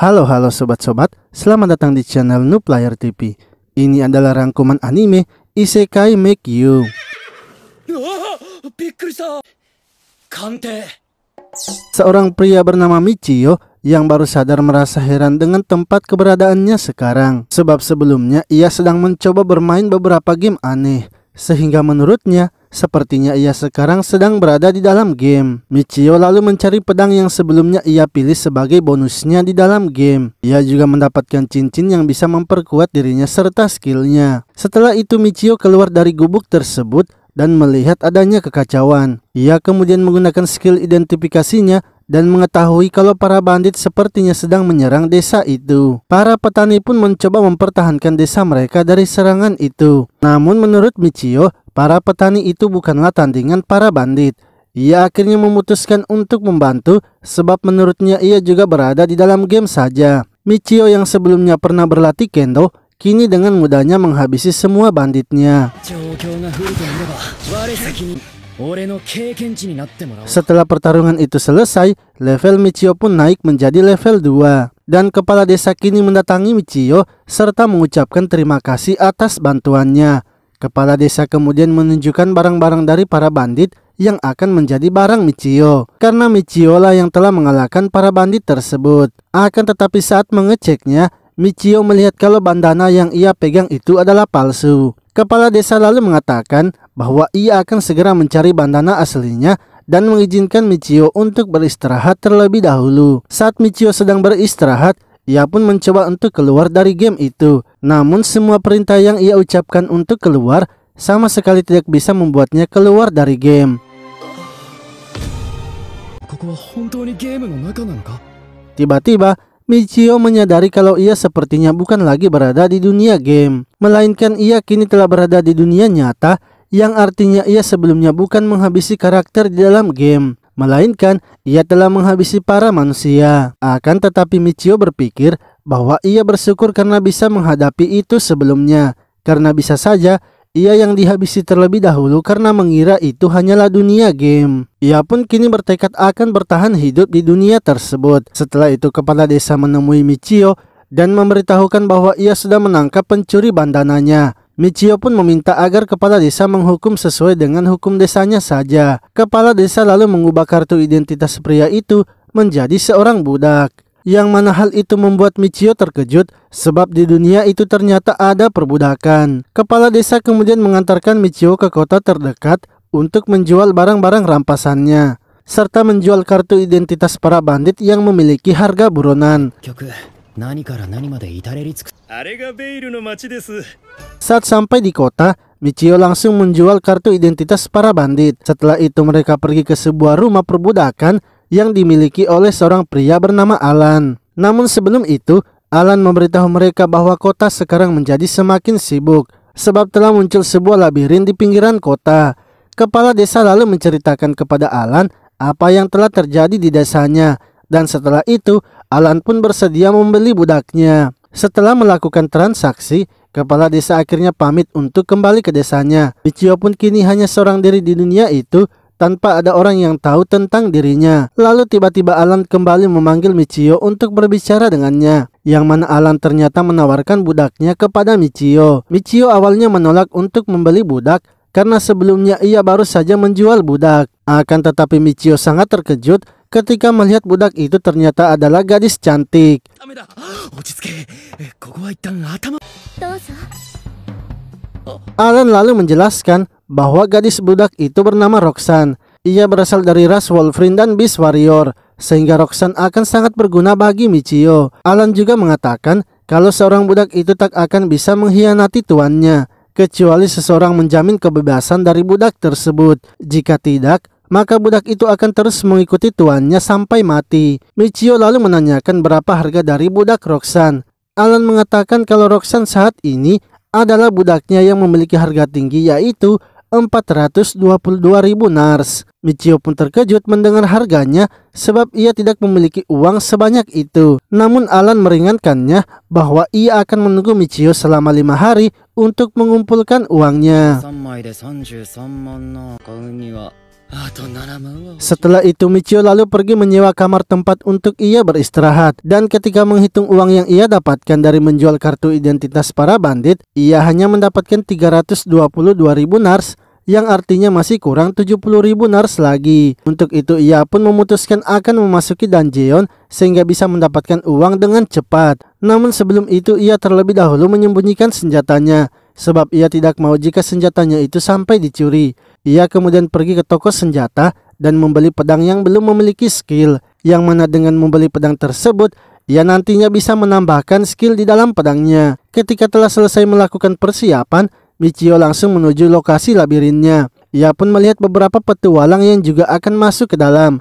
Halo sobat-sobat, selamat datang di channel Nooplayer TV. Ini adalah rangkuman anime Isekai Make You. Seorang pria bernama Michio yang baru sadar merasa heran dengan tempat keberadaannya sekarang. Sebab sebelumnya ia sedang mencoba bermain beberapa game aneh, sehingga menurutnya sepertinya ia sekarang sedang berada di dalam game. Michio lalu mencari pedang yang sebelumnya ia pilih sebagai bonusnya di dalam game. Ia juga mendapatkan cincin yang bisa memperkuat dirinya serta skillnya. Setelah itu Michio keluar dari gubuk tersebut dan melihat adanya kekacauan. Ia kemudian menggunakan skill identifikasinya dan mengetahui kalau para bandit sepertinya sedang menyerang desa itu. Para petani pun mencoba mempertahankan desa mereka dari serangan itu. Namun menurut Michio, para petani itu bukanlah tandingan para bandit. Ia akhirnya memutuskan untuk membantu sebab menurutnya ia juga berada di dalam game saja. Michio yang sebelumnya pernah berlatih kendo, kini dengan mudahnya menghabisi semua banditnya. Setelah pertarungan itu selesai, level Michio pun naik menjadi level 2. Dan kepala desa kini mendatangi Michio serta mengucapkan terima kasih atas bantuannya. Kepala desa kemudian menunjukkan barang-barang dari para bandit yang akan menjadi barang Michio. Karena Michio lah yang telah mengalahkan para bandit tersebut. Akan tetapi saat mengeceknya, Michio melihat kalau bandana yang ia pegang itu adalah palsu. Kepala desa lalu mengatakan bahwa ia akan segera mencari bandana aslinya dan mengizinkan Michio untuk beristirahat terlebih dahulu. Saat Michio sedang beristirahat, ia pun mencoba untuk keluar dari game itu. Namun semua perintah yang ia ucapkan untuk keluar sama sekali tidak bisa membuatnya keluar dari game. Tiba-tiba Michio menyadari kalau ia sepertinya bukan lagi berada di dunia game, melainkan ia kini telah berada di dunia nyata, yang artinya ia sebelumnya bukan menghabisi karakter di dalam game, melainkan ia telah menghabisi para manusia. Akan tetapi Michio berpikir bahwa ia bersyukur karena bisa menghadapi itu sebelumnya, karena bisa saja ia yang dihabisi terlebih dahulu karena mengira itu hanyalah dunia game. Ia pun kini bertekad akan bertahan hidup di dunia tersebut. Setelah itu kepala desa menemui Michio dan memberitahukan bahwa ia sudah menangkap pencuri bandananya. Michio pun meminta agar kepala desa menghukum sesuai dengan hukum desanya saja. Kepala desa lalu mengubah kartu identitas pria itu menjadi seorang budak. Yang mana hal itu membuat Michio terkejut sebab di dunia itu ternyata ada perbudakan. Kepala desa kemudian mengantarkan Michio ke kota terdekat untuk menjual barang-barang rampasannya, serta menjual kartu identitas para bandit yang memiliki harga buronan. Saat sampai di kota, Michio langsung menjual kartu identitas para bandit. Setelah itu mereka pergi ke sebuah rumah perbudakan yang dimiliki oleh seorang pria bernama Alan. Namun sebelum itu, Alan memberitahu mereka bahwa kota sekarang menjadi semakin sibuk sebab telah muncul sebuah labirin di pinggiran kota. Kepala desa lalu menceritakan kepada Alan apa yang telah terjadi di desanya, dan setelah itu Alan pun bersedia membeli budaknya. Setelah melakukan transaksi, kepala desa akhirnya pamit untuk kembali ke desanya. Michio pun kini hanya seorang diri di dunia itu tanpa ada orang yang tahu tentang dirinya. Lalu tiba-tiba Alan kembali memanggil Michio untuk berbicara dengannya, yang mana Alan ternyata menawarkan budaknya kepada Michio. Michio awalnya menolak untuk membeli budak karena sebelumnya ia baru saja menjual budak. Akan tetapi Michio sangat terkejut ketika melihat budak itu ternyata adalah gadis cantik. Alan lalu menjelaskan bahwa gadis budak itu bernama Roxanne. Ia berasal dari ras Wolverine dan Beast Warrior, sehingga Roxanne akan sangat berguna bagi Michio. Alan juga mengatakan kalau seorang budak itu tak akan bisa mengkhianati tuannya, kecuali seseorang menjamin kebebasan dari budak tersebut. Jika tidak, maka budak itu akan terus mengikuti tuannya sampai mati. Michio lalu menanyakan berapa harga dari budak Roxanne. Alan mengatakan kalau Roxanne saat ini adalah budaknya yang memiliki harga tinggi, yaitu 422.000 nars. Michio pun terkejut mendengar harganya sebab ia tidak memiliki uang sebanyak itu. Namun Alan meringankannya bahwa ia akan menunggu Michio selama 5 hari untuk mengumpulkan uangnya. Setelah itu Michio lalu pergi menyewa kamar tempat untuk ia beristirahat. Dan ketika menghitung uang yang ia dapatkan dari menjual kartu identitas para bandit, ia hanya mendapatkan 322.000 nars, yang artinya masih kurang 70.000 nars lagi. Untuk itu ia pun memutuskan akan memasuki dungeon sehingga bisa mendapatkan uang dengan cepat. Namun sebelum itu ia terlebih dahulu menyembunyikan senjatanya, sebab ia tidak mau jika senjatanya itu sampai dicuri. Ia kemudian pergi ke toko senjata dan membeli pedang yang belum memiliki skill, yang mana dengan membeli pedang tersebut ia nantinya bisa menambahkan skill di dalam pedangnya. Ketika telah selesai melakukan persiapan, Michio langsung menuju lokasi labirinnya. Ia pun melihat beberapa petualang yang juga akan masuk ke dalam.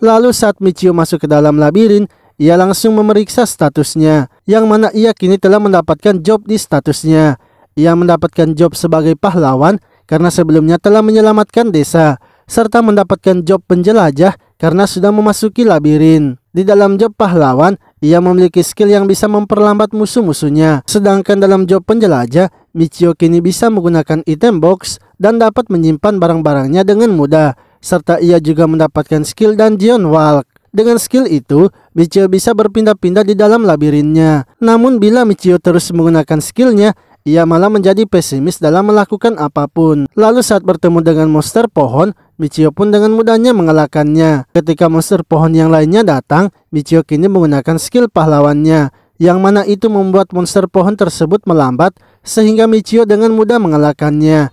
Lalu saat Michio masuk ke dalam labirin, ia langsung memeriksa statusnya, yang mana ia kini telah mendapatkan job di statusnya. Ia mendapatkan job sebagai pahlawan karena sebelumnya telah menyelamatkan desa, serta mendapatkan job penjelajah karena sudah memasuki labirin. Di dalam job pahlawan, ia memiliki skill yang bisa memperlambat musuh-musuhnya. Sedangkan dalam job penjelajah, Michio kini bisa menggunakan item box dan dapat menyimpan barang-barangnya dengan mudah. Serta ia juga mendapatkan skill Dungeon Walk. Dengan skill itu, Michio bisa berpindah-pindah di dalam labirinnya. Namun bila Michio terus menggunakan skillnya, ia malah menjadi pesimis dalam melakukan apapun. Lalu saat bertemu dengan monster pohon, Michio pun dengan mudahnya mengalahkannya. Ketika monster pohon yang lainnya datang, Michio kini menggunakan skill pahlawannya, yang mana itu membuat monster pohon tersebut melambat, sehingga Michio dengan mudah mengalahkannya.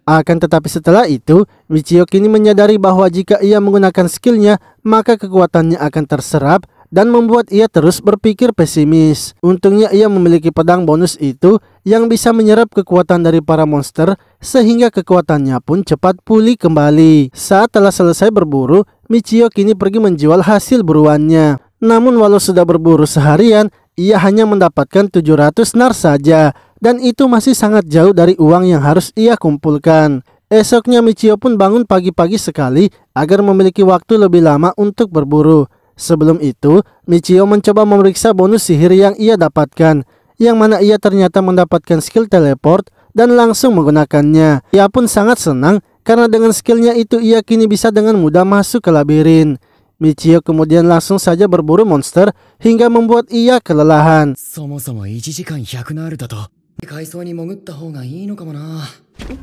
Akan tetapi setelah itu, Michio kini menyadari bahwa jika ia menggunakan skillnya, maka kekuatannya akan terserap dan membuat ia terus berpikir pesimis. Untungnya ia memiliki pedang bonus itu yang bisa menyerap kekuatan dari para monster, sehingga kekuatannya pun cepat pulih kembali. Saat telah selesai berburu, Michio kini pergi menjual hasil buruannya. Namun walau sudah berburu seharian, ia hanya mendapatkan 700 nars saja, dan itu masih sangat jauh dari uang yang harus ia kumpulkan. Esoknya Michio pun bangun pagi-pagi sekali agar memiliki waktu lebih lama untuk berburu. Sebelum itu, Michio mencoba memeriksa bonus sihir yang ia dapatkan, yang mana ia ternyata mendapatkan skill teleport dan langsung menggunakannya. Ia pun sangat senang karena dengan skillnya itu ia kini bisa dengan mudah masuk ke labirin. Michio kemudian langsung saja berburu monster hingga membuat ia kelelahan.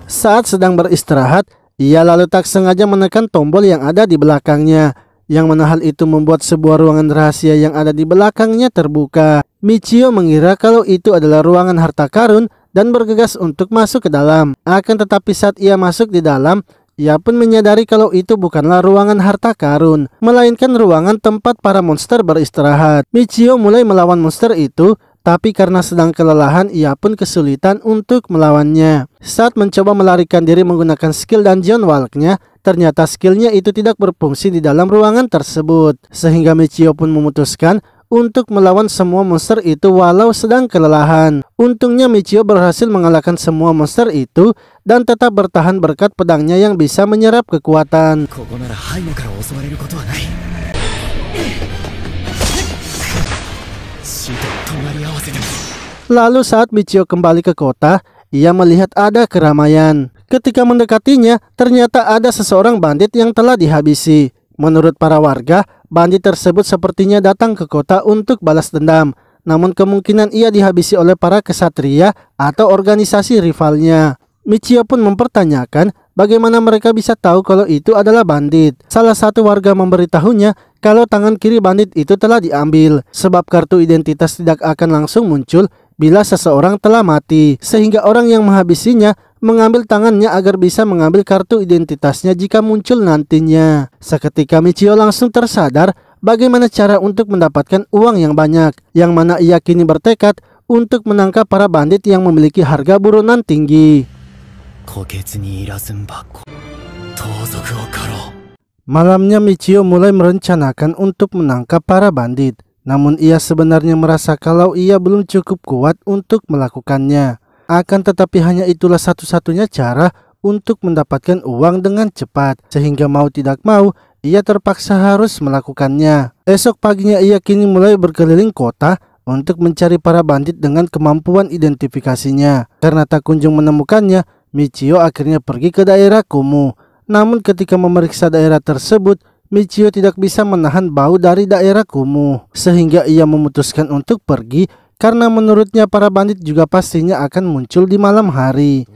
Saat sedang beristirahat, ia lalu tak sengaja menekan tombol yang ada di belakangnya, yang mana hal itu membuat sebuah ruangan rahasia yang ada di belakangnya terbuka. Michio mengira kalau itu adalah ruangan harta karun dan bergegas untuk masuk ke dalam. Akan tetapi saat ia masuk di dalam, ia pun menyadari kalau itu bukanlah ruangan harta karun, melainkan ruangan tempat para monster beristirahat. Michio mulai melawan monster itu, tapi karena sedang kelelahan ia pun kesulitan untuk melawannya. Saat mencoba melarikan diri menggunakan skill Dungeon Walk-nya, ternyata skillnya itu tidak berfungsi di dalam ruangan tersebut, sehingga Michio pun memutuskan untuk melawan semua monster itu walau sedang kelelahan. Untungnya Michio berhasil mengalahkan semua monster itu dan tetap bertahan berkat pedangnya yang bisa menyerap kekuatan. Lalu saat Michio kembali ke kota, ia melihat ada keramaian. Ketika mendekatinya, ternyata ada seseorang bandit yang telah dihabisi. Menurut para warga, bandit tersebut sepertinya datang ke kota untuk balas dendam. Namun kemungkinan ia dihabisi oleh para kesatria atau organisasi rivalnya. Michio pun mempertanyakan bagaimana mereka bisa tahu kalau itu adalah bandit. Salah satu warga memberitahunya kalau tangan kiri bandit itu telah diambil, sebab kartu identitas tidak akan langsung muncul bila seseorang telah mati, sehingga orang yang menghabisinya mengambil tangannya agar bisa mengambil kartu identitasnya jika muncul nantinya. Seketika Michio langsung tersadar bagaimana cara untuk mendapatkan uang yang banyak, yang mana ia kini bertekad untuk menangkap para bandit yang memiliki harga buronan tinggi. Malamnya Michio mulai merencanakan untuk menangkap para bandit. Namun ia sebenarnya merasa kalau ia belum cukup kuat untuk melakukannya. Akan tetapi hanya itulah satu-satunya cara untuk mendapatkan uang dengan cepat. Sehingga mau tidak mau, ia terpaksa harus melakukannya. Esok paginya ia kini mulai berkeliling kota untuk mencari para bandit dengan kemampuan identifikasinya. Karena tak kunjung menemukannya, Michio akhirnya pergi ke daerah kumuh. Namun ketika memeriksa daerah tersebut, Michio tidak bisa menahan bau dari daerah kumuh, sehingga ia memutuskan untuk pergi karena menurutnya para bandit juga pastinya akan muncul di malam hari.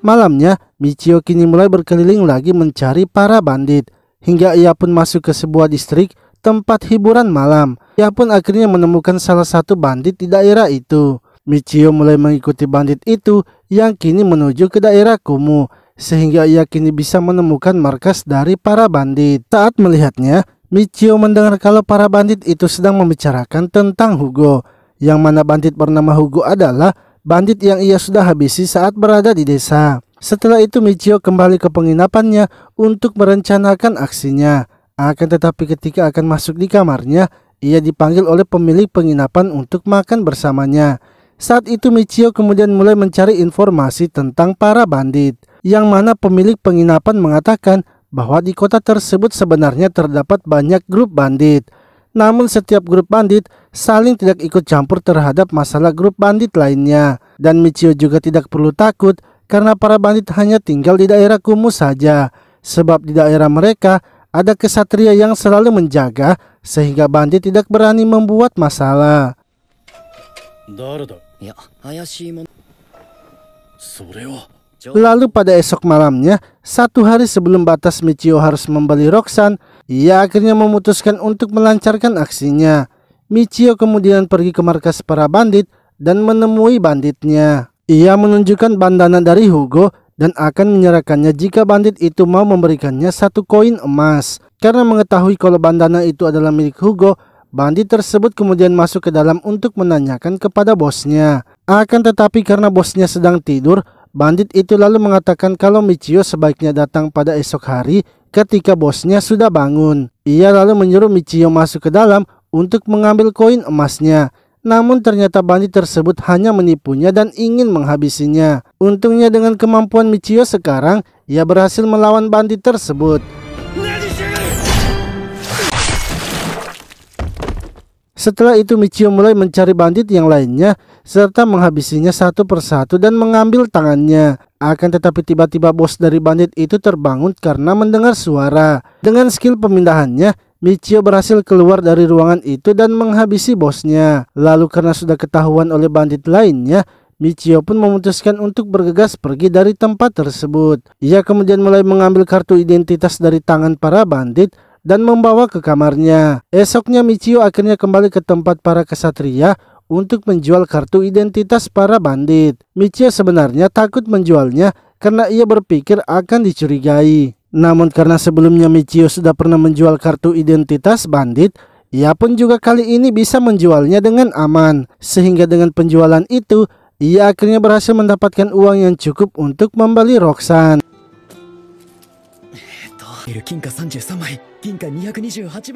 Malamnya, Michio kini mulai berkeliling lagi mencari para bandit, hingga ia pun masuk ke sebuah distrik tempat hiburan malam. Ia pun akhirnya menemukan salah satu bandit di daerah itu. Michio mulai mengikuti bandit itu yang kini menuju ke daerah kumuh, sehingga ia kini bisa menemukan markas dari para bandit. Saat melihatnya, Michio mendengar kalau para bandit itu sedang membicarakan tentang Hugo, yang mana bandit bernama Hugo adalah bandit yang ia sudah habisi saat berada di desa. Setelah itu Michio kembali ke penginapannya untuk merencanakan aksinya. Akan tetapi ketika akan masuk di kamarnya, ia dipanggil oleh pemilik penginapan untuk makan bersamanya. Saat itu Michio kemudian mulai mencari informasi tentang para bandit, yang mana pemilik penginapan mengatakan bahwa di kota tersebut sebenarnya terdapat banyak grup bandit. Namun setiap grup bandit saling tidak ikut campur terhadap masalah grup bandit lainnya. Dan Michio juga tidak perlu takut karena para bandit hanya tinggal di daerah kumuh saja. Sebab di daerah mereka ada kesatria yang selalu menjaga sehingga bandit tidak berani membuat masalah. Lalu pada esok malamnya, satu hari sebelum batas Michio harus membeli Roxanne, ia akhirnya memutuskan untuk melancarkan aksinya. Michio kemudian pergi ke markas para bandit dan menemui banditnya. Ia menunjukkan bandana dari Hugo dan akan menyerahkannya jika bandit itu mau memberikannya 1 koin emas. Karena mengetahui kalau bandana itu adalah milik Hugo, bandit tersebut kemudian masuk ke dalam untuk menanyakan kepada bosnya. Akan tetapi karena bosnya sedang tidur, bandit itu lalu mengatakan kalau Michio sebaiknya datang pada esok hari ketika bosnya sudah bangun. Ia lalu menyuruh Michio masuk ke dalam untuk mengambil koin emasnya. Namun ternyata bandit tersebut hanya menipunya dan ingin menghabisinya. Untungnya dengan kemampuan Michio sekarang, ia berhasil melawan bandit tersebut. Setelah itu Michio mulai mencari bandit yang lainnya serta menghabisinya satu persatu dan mengambil tangannya. Akan tetapi tiba-tiba bos dari bandit itu terbangun karena mendengar suara. Dengan skill pemindahannya, Michio berhasil keluar dari ruangan itu dan menghabisi bosnya. Lalu karena sudah ketahuan oleh bandit lainnya, Michio pun memutuskan untuk bergegas pergi dari tempat tersebut. Ia kemudian mulai mengambil kartu identitas dari tangan para bandit dan membawa ke kamarnya. Esoknya Michio akhirnya kembali ke tempat para kesatria untuk menjual kartu identitas para bandit. Michio sebenarnya takut menjualnya karena ia berpikir akan dicurigai. Namun karena sebelumnya Michio sudah pernah menjual kartu identitas bandit, ia pun juga kali ini bisa menjualnya dengan aman. Sehingga dengan penjualan itu, ia akhirnya berhasil mendapatkan uang yang cukup untuk membeli Roxanne.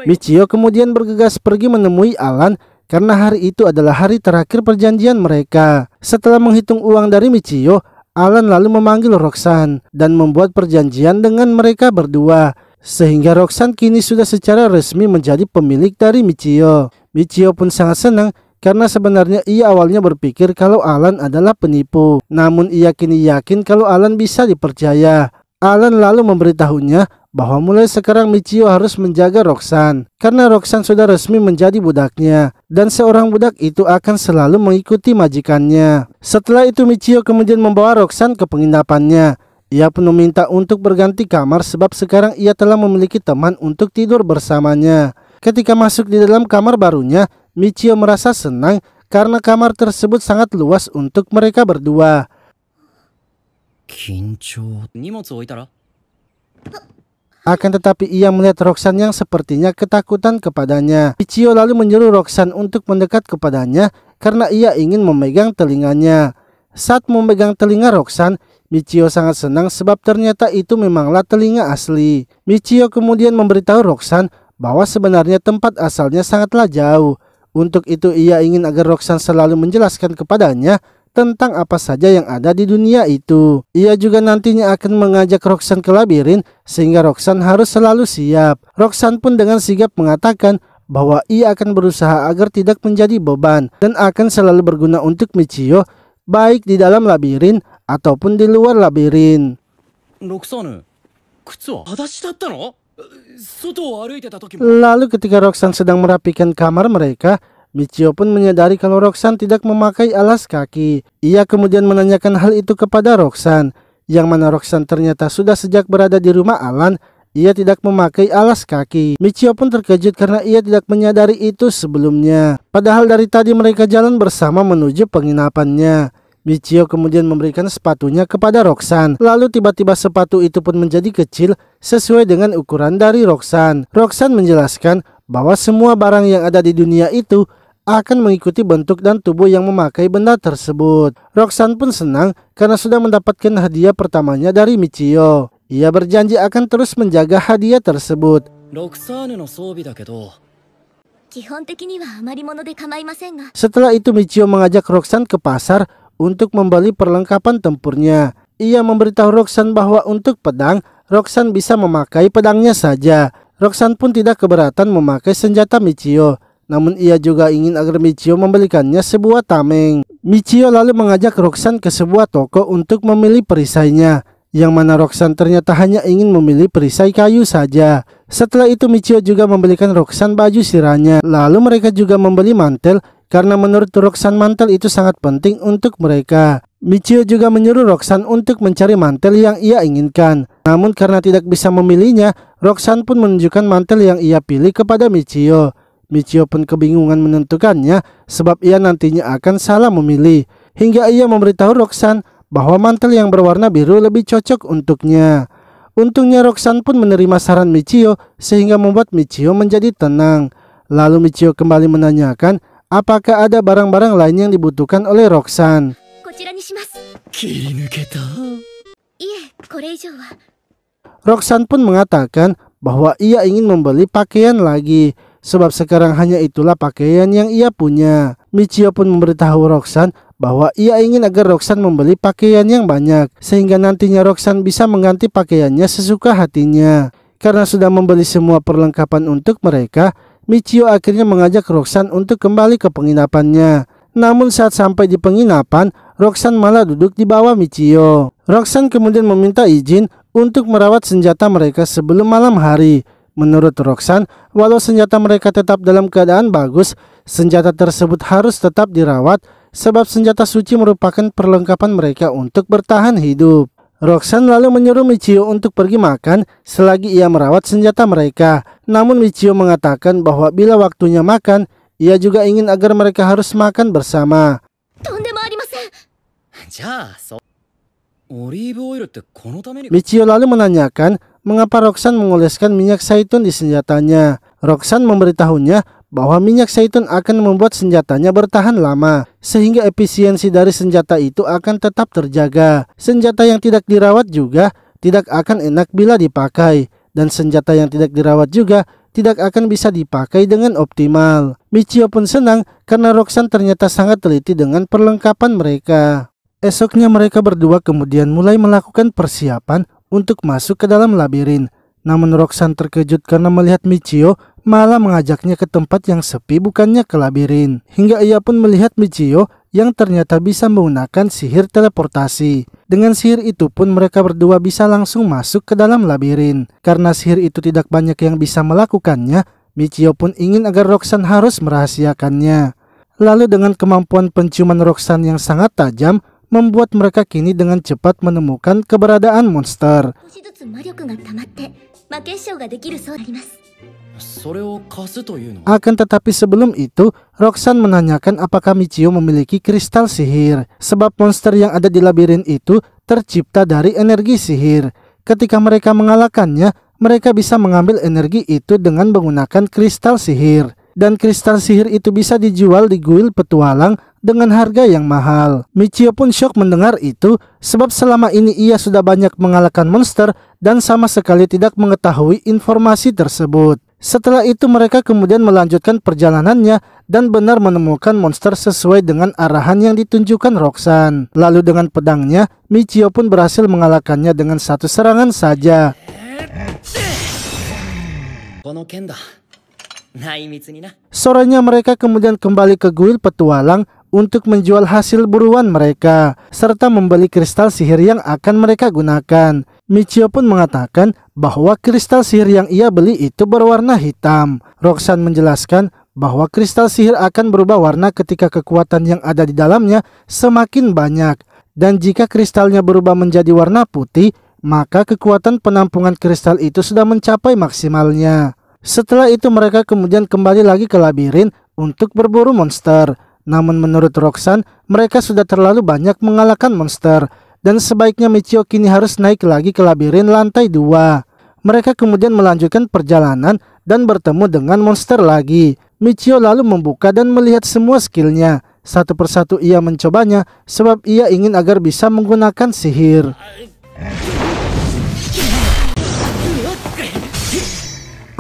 Michio kemudian bergegas pergi menemui Alan karena hari itu adalah hari terakhir perjanjian mereka. Setelah menghitung uang dari Michio, Alan lalu memanggil Roxanne dan membuat perjanjian dengan mereka berdua. Sehingga Roxanne kini sudah secara resmi menjadi pemilik dari Michio. Michio pun sangat senang karena sebenarnya ia awalnya berpikir kalau Alan adalah penipu. Namun ia kini yakin kalau Alan bisa dipercaya. Alan lalu memberitahunya bahwa mulai sekarang Michio harus menjaga Roxanne karena Roxanne sudah resmi menjadi budaknya dan seorang budak itu akan selalu mengikuti majikannya. Setelah itu Michio kemudian membawa Roxanne ke penginapannya. Ia pun meminta untuk berganti kamar sebab sekarang ia telah memiliki teman untuk tidur bersamanya. Ketika masuk di dalam kamar barunya, Michio merasa senang karena kamar tersebut sangat luas untuk mereka berdua. Akan tetapi ia melihat Roxanne yang sepertinya ketakutan kepadanya. Michio lalu menyuruh Roxanne untuk mendekat kepadanya karena ia ingin memegang telinganya. Saat memegang telinga Roxanne, Michio sangat senang sebab ternyata itu memanglah telinga asli. Michio kemudian memberitahu Roxanne bahwa sebenarnya tempat asalnya sangatlah jauh. Untuk itu ia ingin agar Roxanne selalu menjelaskan kepadanya tentang apa saja yang ada di dunia itu. Ia juga nantinya akan mengajak Roxanne ke labirin sehingga Roxanne harus selalu siap. Roxanne pun dengan sigap mengatakan bahwa ia akan berusaha agar tidak menjadi beban dan akan selalu berguna untuk Michio baik di dalam labirin ataupun di luar labirin. Roxanne, lalu ketika Roxanne sedang merapikan kamar mereka, Michio pun menyadari kalau Roxanne tidak memakai alas kaki. Ia kemudian menanyakan hal itu kepada Roxanne, yang mana Roxanne ternyata sudah sejak berada di rumah Alan, ia tidak memakai alas kaki. Michio pun terkejut karena ia tidak menyadari itu sebelumnya. Padahal dari tadi mereka jalan bersama menuju penginapannya. Michio kemudian memberikan sepatunya kepada Roxanne. Lalu tiba-tiba sepatu itu pun menjadi kecil sesuai dengan ukuran dari Roxanne. Roxanne menjelaskan bahwa semua barang yang ada di dunia itu akan mengikuti bentuk dan tubuh yang memakai benda tersebut. Roxanne pun senang karena sudah mendapatkan hadiah pertamanya dari Michio. Ia berjanji akan terus menjaga hadiah tersebut. Setelah itu Michio mengajak Roxanne ke pasar untuk membeli perlengkapan tempurnya. Ia memberitahu Roxanne bahwa untuk pedang, Roxanne bisa memakai pedangnya saja. Roxanne pun tidak keberatan memakai senjata Michio. Namun ia juga ingin agar Michio membelikannya sebuah tameng. Michio lalu mengajak Roxanne ke sebuah toko untuk memilih perisainya, yang mana Roxanne ternyata hanya ingin memilih perisai kayu saja. Setelah itu Michio juga membelikan Roxanne baju sirahnya. Lalu mereka juga membeli mantel karena menurut Roxanne mantel itu sangat penting untuk mereka. Michio juga menyuruh Roxanne untuk mencari mantel yang ia inginkan. Namun karena tidak bisa memilihnya, Roxanne pun menunjukkan mantel yang ia pilih kepada Michio. Michio pun kebingungan menentukannya sebab ia nantinya akan salah memilih. Hingga ia memberitahu Roxanne bahwa mantel yang berwarna biru lebih cocok untuknya. Untungnya Roxanne pun menerima saran Michio sehingga membuat Michio menjadi tenang. Lalu Michio kembali menanyakan apakah ada barang-barang lain yang dibutuhkan oleh Roxanne. Roxanne pun mengatakan bahwa ia ingin membeli pakaian lagi, sebab sekarang hanya itulah pakaian yang ia punya. Michio pun memberitahu Roxanne bahwa ia ingin agar Roxanne membeli pakaian yang banyak, sehingga nantinya Roxanne bisa mengganti pakaiannya sesuka hatinya. Karena sudah membeli semua perlengkapan untuk mereka, Michio akhirnya mengajak Roxanne untuk kembali ke penginapannya. Namun saat sampai di penginapan, Roxanne malah duduk di bawah Michio. Roxanne kemudian meminta izin untuk merawat senjata mereka sebelum malam hari. Menurut Roxanne, walau senjata mereka tetap dalam keadaan bagus, senjata tersebut harus tetap dirawat sebab senjata suci merupakan perlengkapan mereka untuk bertahan hidup. Roxanne lalu menyuruh Michio untuk pergi makan selagi ia merawat senjata mereka. Namun Michio mengatakan bahwa bila waktunya makan, ia juga ingin agar mereka harus makan bersama. Michio lalu menanyakan mengapa Roxanne mengoleskan minyak zaitun di senjatanya. Roxanne memberitahunya bahwa minyak zaitun akan membuat senjatanya bertahan lama, sehingga efisiensi dari senjata itu akan tetap terjaga. Senjata yang tidak dirawat juga tidak akan enak bila dipakai, dan senjata yang tidak dirawat juga tidak akan bisa dipakai dengan optimal. Michio pun senang karena Roxanne ternyata sangat teliti dengan perlengkapan mereka. Esoknya mereka berdua kemudian mulai melakukan persiapan untuk masuk ke dalam labirin. Namun Roxanne terkejut karena melihat Michio malah mengajaknya ke tempat yang sepi bukannya ke labirin. Hingga ia pun melihat Michio yang ternyata bisa menggunakan sihir teleportasi. Dengan sihir itu pun mereka berdua bisa langsung masuk ke dalam labirin. Karena sihir itu tidak banyak yang bisa melakukannya, Michio pun ingin agar Roxanne harus merahasiakannya. Lalu dengan kemampuan penciuman Roxanne yang sangat tajam, membuat mereka kini dengan cepat menemukan keberadaan monster. Akan tetapi sebelum itu, Roxanne menanyakan apakah Michio memiliki kristal sihir. Sebab monster yang ada di labirin itu tercipta dari energi sihir. Ketika mereka mengalahkannya, mereka bisa mengambil energi itu dengan menggunakan kristal sihir. Dan kristal sihir itu bisa dijual di guild petualang dengan harga yang mahal. Michio pun syok mendengar itu, sebab selama ini ia sudah banyak mengalahkan monster dan sama sekali tidak mengetahui informasi tersebut. Setelah itu mereka kemudian melanjutkan perjalanannya dan benar menemukan monster sesuai dengan arahan yang ditunjukkan Roxanne. Lalu dengan pedangnya, Michio pun berhasil mengalahkannya dengan satu serangan saja. Sorenya mereka kemudian kembali ke kuil petualang untuk menjual hasil buruan mereka, serta membeli kristal sihir yang akan mereka gunakan. Michio pun mengatakan bahwa kristal sihir yang ia beli itu berwarna hitam. Roxanne menjelaskan bahwa kristal sihir akan berubah warna ketika kekuatan yang ada di dalamnya semakin banyak. Dan jika kristalnya berubah menjadi warna putih, maka kekuatan penampungan kristal itu sudah mencapai maksimalnya. Setelah itu mereka kemudian kembali lagi ke labirin untuk berburu monster. Namun menurut Roxanne, mereka sudah terlalu banyak mengalahkan monster, dan sebaiknya Michio kini harus naik lagi ke labirin lantai 2. Mereka kemudian melanjutkan perjalanan dan bertemu dengan monster lagi. Michio lalu membuka dan melihat semua skillnya. Satu persatu ia mencobanya sebab ia ingin agar bisa menggunakan sihir.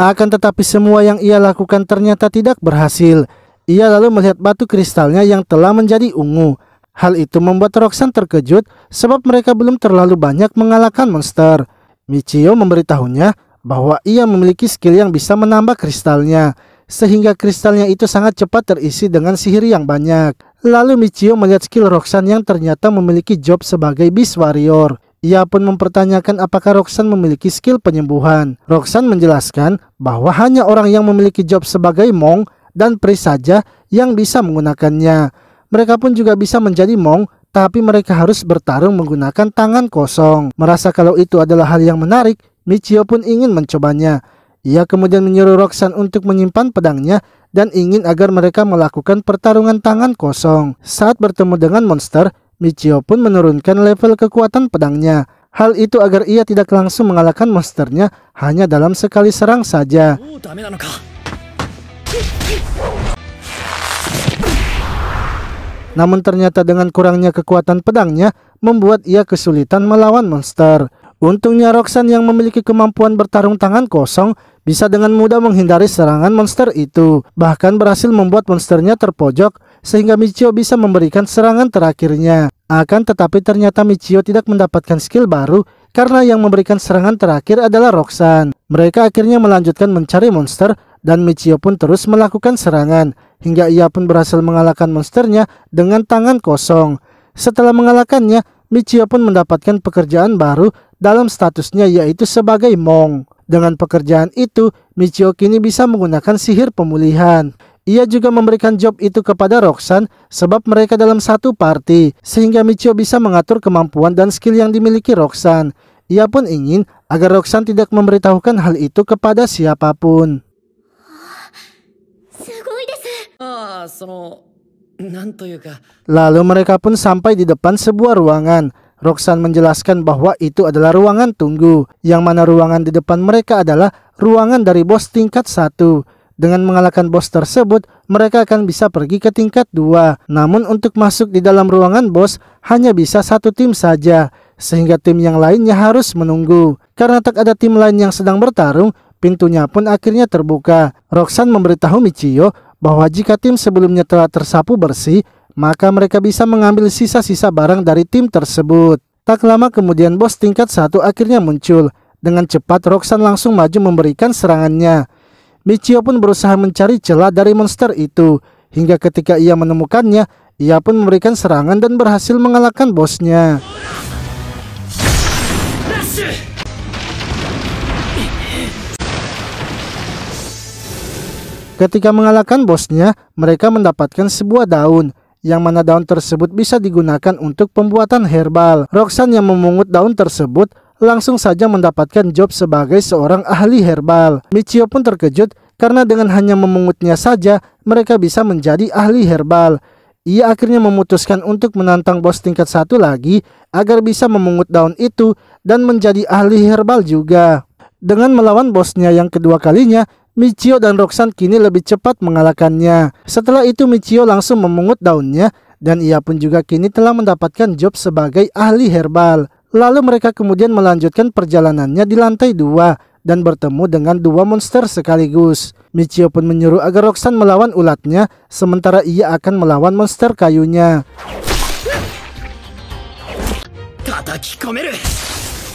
Akan tetapi semua yang ia lakukan ternyata tidak berhasil. Ia lalu melihat batu kristalnya yang telah menjadi ungu. Hal itu membuat Roxanne terkejut sebab mereka belum terlalu banyak mengalahkan monster. Michio memberitahunya bahwa ia memiliki skill yang bisa menambah kristalnya, sehingga kristalnya itu sangat cepat terisi dengan sihir yang banyak. Lalu Michio melihat skill Roxanne yang ternyata memiliki job sebagai Beast Warrior. Ia pun mempertanyakan apakah Roxanne memiliki skill penyembuhan. Roxanne menjelaskan bahwa hanya orang yang memiliki job sebagai Monk dan Priest saja yang bisa menggunakannya. Mereka pun juga bisa menjadi Monk, tapi mereka harus bertarung menggunakan tangan kosong. Merasa kalau itu adalah hal yang menarik, Michio pun ingin mencobanya. Ia kemudian menyuruh Roxanne untuk menyimpan pedangnya dan ingin agar mereka melakukan pertarungan tangan kosong. Saat bertemu dengan monster, Michio pun menurunkan level kekuatan pedangnya. Hal itu agar ia tidak langsung mengalahkan monsternya hanya dalam sekali serang saja. Namun ternyata dengan kurangnya kekuatan pedangnya membuat ia kesulitan melawan monster. Untungnya Roxanne yang memiliki kemampuan bertarung tangan kosong bisa dengan mudah menghindari serangan monster itu. Bahkan berhasil membuat monsternya terpojok sehingga Michio bisa memberikan serangan terakhirnya. Akan tetapi ternyata Michio tidak mendapatkan skill baru karena yang memberikan serangan terakhir adalah Roxanne. Mereka akhirnya melanjutkan mencari monster dan Michio pun terus melakukan serangan hingga ia pun berhasil mengalahkan monsternya dengan tangan kosong. Setelah mengalahkannya, Michio pun mendapatkan pekerjaan baru dalam statusnya yaitu sebagai Monk. Dengan pekerjaan itu, Michio kini bisa menggunakan sihir pemulihan. Ia juga memberikan job itu kepada Roxanne sebab mereka dalam satu party, sehingga Michio bisa mengatur kemampuan dan skill yang dimiliki Roxanne. Ia pun ingin agar Roxanne tidak memberitahukan hal itu kepada siapapun. Lalu mereka pun sampai di depan sebuah ruangan. Roxanne menjelaskan bahwa itu adalah ruangan tunggu, yang mana ruangan di depan mereka adalah ruangan dari bos tingkat 1. Dengan mengalahkan bos tersebut, mereka akan bisa pergi ke tingkat 2. Namun untuk masuk di dalam ruangan bos hanya bisa satu tim saja, sehingga tim yang lainnya harus menunggu. Karena tak ada tim lain yang sedang bertarung, pintunya pun akhirnya terbuka. Roxanne memberitahu Michio bahwa jika tim sebelumnya telah tersapu bersih, maka mereka bisa mengambil sisa-sisa barang dari tim tersebut. Tak lama kemudian bos tingkat 1 akhirnya muncul. Dengan cepat Roxanne langsung maju memberikan serangannya. Michio pun berusaha mencari celah dari monster itu. Hingga ketika ia menemukannya, ia pun memberikan serangan dan berhasil mengalahkan bosnya. Ketika mengalahkan bosnya, mereka mendapatkan sebuah daun, yang mana daun tersebut bisa digunakan untuk pembuatan herbal. Roxanne yang memungut daun tersebut langsung saja mendapatkan job sebagai seorang ahli herbal. Michio pun terkejut karena dengan hanya memungutnya saja mereka bisa menjadi ahli herbal. Ia akhirnya memutuskan untuk menantang bos tingkat 1 lagi agar bisa memungut daun itu dan menjadi ahli herbal juga. Dengan melawan bosnya yang kedua kalinya, Michio dan Roxanne kini lebih cepat mengalahkannya. Setelah itu Michio langsung memungut daunnya dan ia pun juga kini telah mendapatkan job sebagai ahli herbal. Lalu mereka kemudian melanjutkan perjalanannya di lantai 2 dan bertemu dengan dua monster sekaligus. Michio pun menyuruh agar Roxanne melawan ulatnya, sementara ia akan melawan monster kayunya.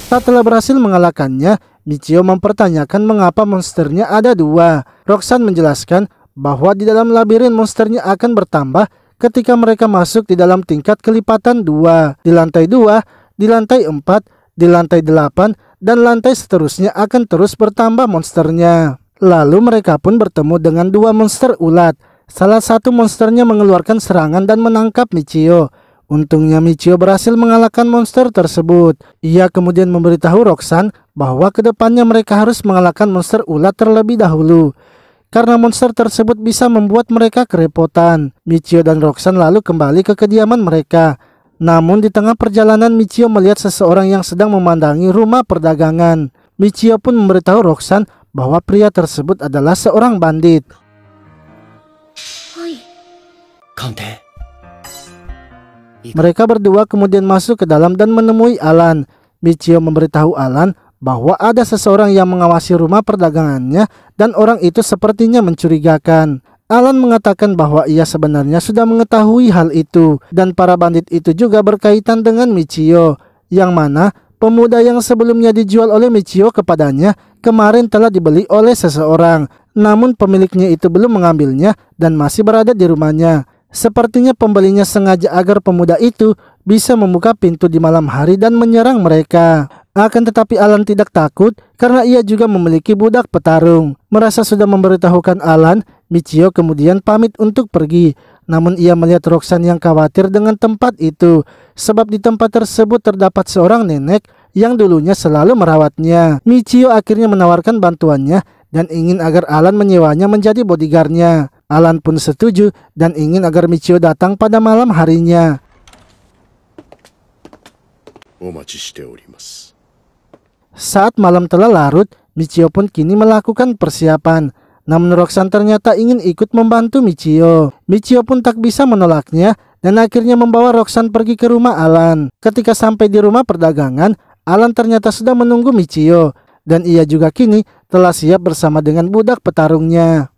Setelah berhasil mengalahkannya, Michio mempertanyakan mengapa monsternya ada dua. Roxanne menjelaskan bahwa di dalam labirin monsternya akan bertambah ketika mereka masuk di dalam tingkat kelipatan 2. Di lantai 2, di lantai 4, di lantai 8, dan lantai seterusnya akan terus bertambah monsternya. Lalu mereka pun bertemu dengan dua monster ulat. Salah satu monsternya mengeluarkan serangan dan menangkap Michio. Untungnya Michio berhasil mengalahkan monster tersebut. Ia kemudian memberitahu Roxanne bahwa kedepannya mereka harus mengalahkan monster ulat terlebih dahulu, karena monster tersebut bisa membuat mereka kerepotan. Michio dan Roxanne lalu kembali ke kediaman mereka. Namun di tengah perjalanan Michio melihat seseorang yang sedang memandangi rumah perdagangan. Michio pun memberitahu Roxanne bahwa pria tersebut adalah seorang bandit. Mereka berdua kemudian masuk ke dalam dan menemui Alan. Michio memberitahu Alan bahwa ada seseorang yang mengawasi rumah perdagangannya dan orang itu sepertinya mencurigakan. Alan mengatakan bahwa ia sebenarnya sudah mengetahui hal itu dan para bandit itu juga berkaitan dengan Michio, yang mana pemuda yang sebelumnya dijual oleh Michio kepadanya kemarin telah dibeli oleh seseorang, namun pemiliknya itu belum mengambilnya dan masih berada di rumahnya. Sepertinya pembelinya sengaja agar pemuda itu bisa membuka pintu di malam hari dan menyerang mereka. Akan tetapi Alan tidak takut karena ia juga memiliki budak petarung. Merasa sudah memberitahukan Alan, Michio kemudian pamit untuk pergi. Namun ia melihat Roxanne yang khawatir dengan tempat itu, sebab di tempat tersebut terdapat seorang nenek yang dulunya selalu merawatnya. Michio akhirnya menawarkan bantuannya dan ingin agar Alan menyewanya menjadi bodyguardnya. Alan pun setuju dan ingin agar Michio datang pada malam harinya. Saat malam telah larut, Michio pun kini melakukan persiapan. Namun Roxanne ternyata ingin ikut membantu Michio. Michio pun tak bisa menolaknya dan akhirnya membawa Roxanne pergi ke rumah Alan. Ketika sampai di rumah perdagangan, Alan ternyata sudah menunggu Michio dan ia juga kini telah siap bersama dengan budak petarungnya.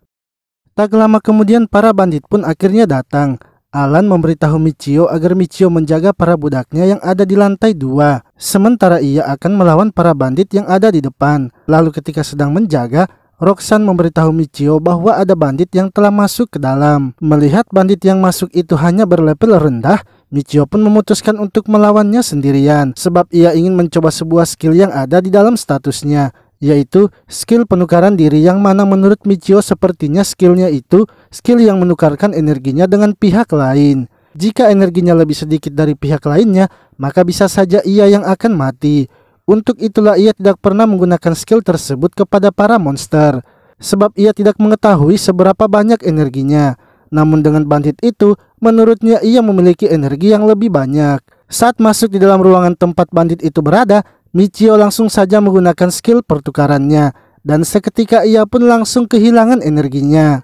Tak lama kemudian para bandit pun akhirnya datang. Alan memberitahu Michio agar Michio menjaga para budaknya yang ada di lantai 2, sementara ia akan melawan para bandit yang ada di depan. Lalu ketika sedang menjaga, Roxanne memberitahu Michio bahwa ada bandit yang telah masuk ke dalam. Melihat bandit yang masuk itu hanya berlevel rendah, Michio pun memutuskan untuk melawannya sendirian, sebab ia ingin mencoba sebuah skill yang ada di dalam statusnya, yaitu skill penukaran diri, yang mana menurut Michio sepertinya skillnya itu skill yang menukarkan energinya dengan pihak lain. Jika energinya lebih sedikit dari pihak lainnya, maka bisa saja ia yang akan mati. Untuk itulah ia tidak pernah menggunakan skill tersebut kepada para monster, sebab ia tidak mengetahui seberapa banyak energinya. Namun dengan bandit itu, menurutnya ia memiliki energi yang lebih banyak. Saat masuk di dalam ruangan tempat bandit itu berada, Michio langsung saja menggunakan skill pertukarannya, dan seketika ia pun langsung kehilangan energinya.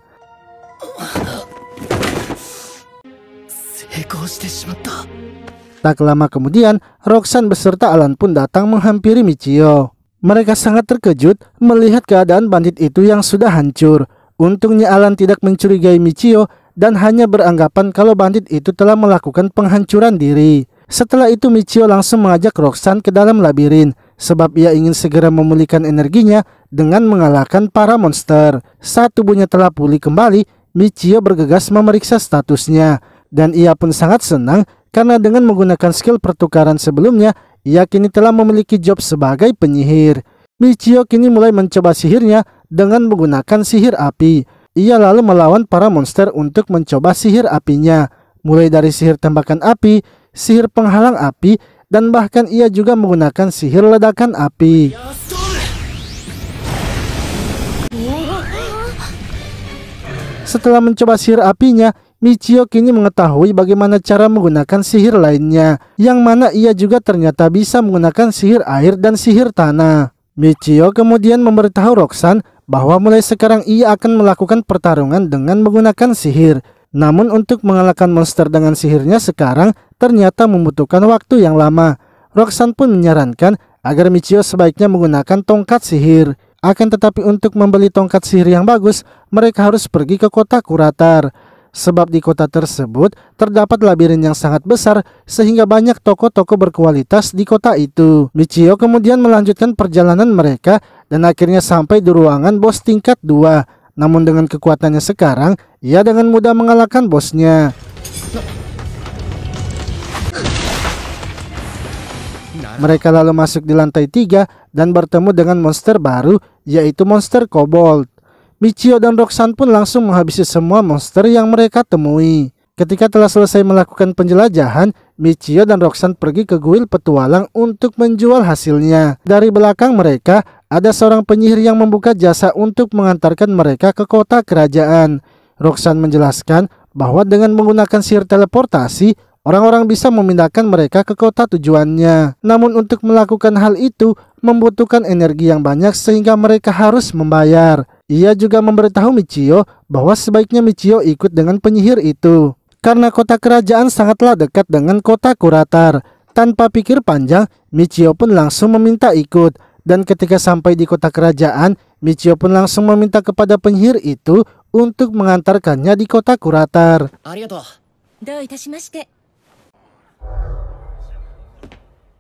Tak lama kemudian, Roxanne beserta Alan pun datang menghampiri Michio. Mereka sangat terkejut melihat keadaan bandit itu yang sudah hancur. Untungnya Alan tidak mencurigai Michio dan hanya beranggapan kalau bandit itu telah melakukan penghancuran diri. Setelah itu Michio langsung mengajak Roxanne ke dalam labirin, sebab ia ingin segera memulihkan energinya dengan mengalahkan para monster. Saat tubuhnya telah pulih kembali, Michio bergegas memeriksa statusnya, dan ia pun sangat senang karena dengan menggunakan skill pertukaran sebelumnya, ia kini telah memiliki job sebagai penyihir. Michio kini mulai mencoba sihirnya dengan menggunakan sihir api. Ia lalu melawan para monster untuk mencoba sihir apinya, mulai dari sihir tembakan api, sihir penghalang api, dan bahkan ia juga menggunakan sihir ledakan api. Setelah mencoba sihir apinya, Michio kini mengetahui bagaimana cara menggunakan sihir lainnya, yang mana ia juga ternyata bisa menggunakan sihir air dan sihir tanah. Michio kemudian memberitahu Roxanne bahwa mulai sekarang ia akan melakukan pertarungan dengan menggunakan sihir. Namun untuk mengalahkan monster dengan sihirnya sekarang ternyata membutuhkan waktu yang lama. Roxanne pun menyarankan agar Michio sebaiknya menggunakan tongkat sihir. Akan tetapi untuk membeli tongkat sihir yang bagus, mereka harus pergi ke kota Kuratar. Sebab di kota tersebut terdapat labirin yang sangat besar sehingga banyak toko-toko berkualitas di kota itu. Michio kemudian melanjutkan perjalanan mereka dan akhirnya sampai di ruangan bos tingkat 2. Namun dengan kekuatannya sekarang, ia dengan mudah mengalahkan bosnya. Mereka lalu masuk di lantai 3 dan bertemu dengan monster baru, yaitu monster kobold. Michio dan Roxanne pun langsung menghabisi semua monster yang mereka temui. Ketika telah selesai melakukan penjelajahan, Michio dan Roxanne pergi ke kuil petualang untuk menjual hasilnya. Dari belakang mereka, ada seorang penyihir yang membuka jasa untuk mengantarkan mereka ke kota kerajaan. Roxanne menjelaskan bahwa dengan menggunakan sihir teleportasi, orang-orang bisa memindahkan mereka ke kota tujuannya. Namun untuk melakukan hal itu membutuhkan energi yang banyak sehingga mereka harus membayar. Ia juga memberitahu Michio bahwa sebaiknya Michio ikut dengan penyihir itu. Karena kota kerajaan sangatlah dekat dengan kota Kuratar. Tanpa pikir panjang, Michio pun langsung meminta ikut. Dan ketika sampai di kota kerajaan, Michio pun langsung meminta kepada penyihir itu untuk mengantarkannya di kota Kuratar.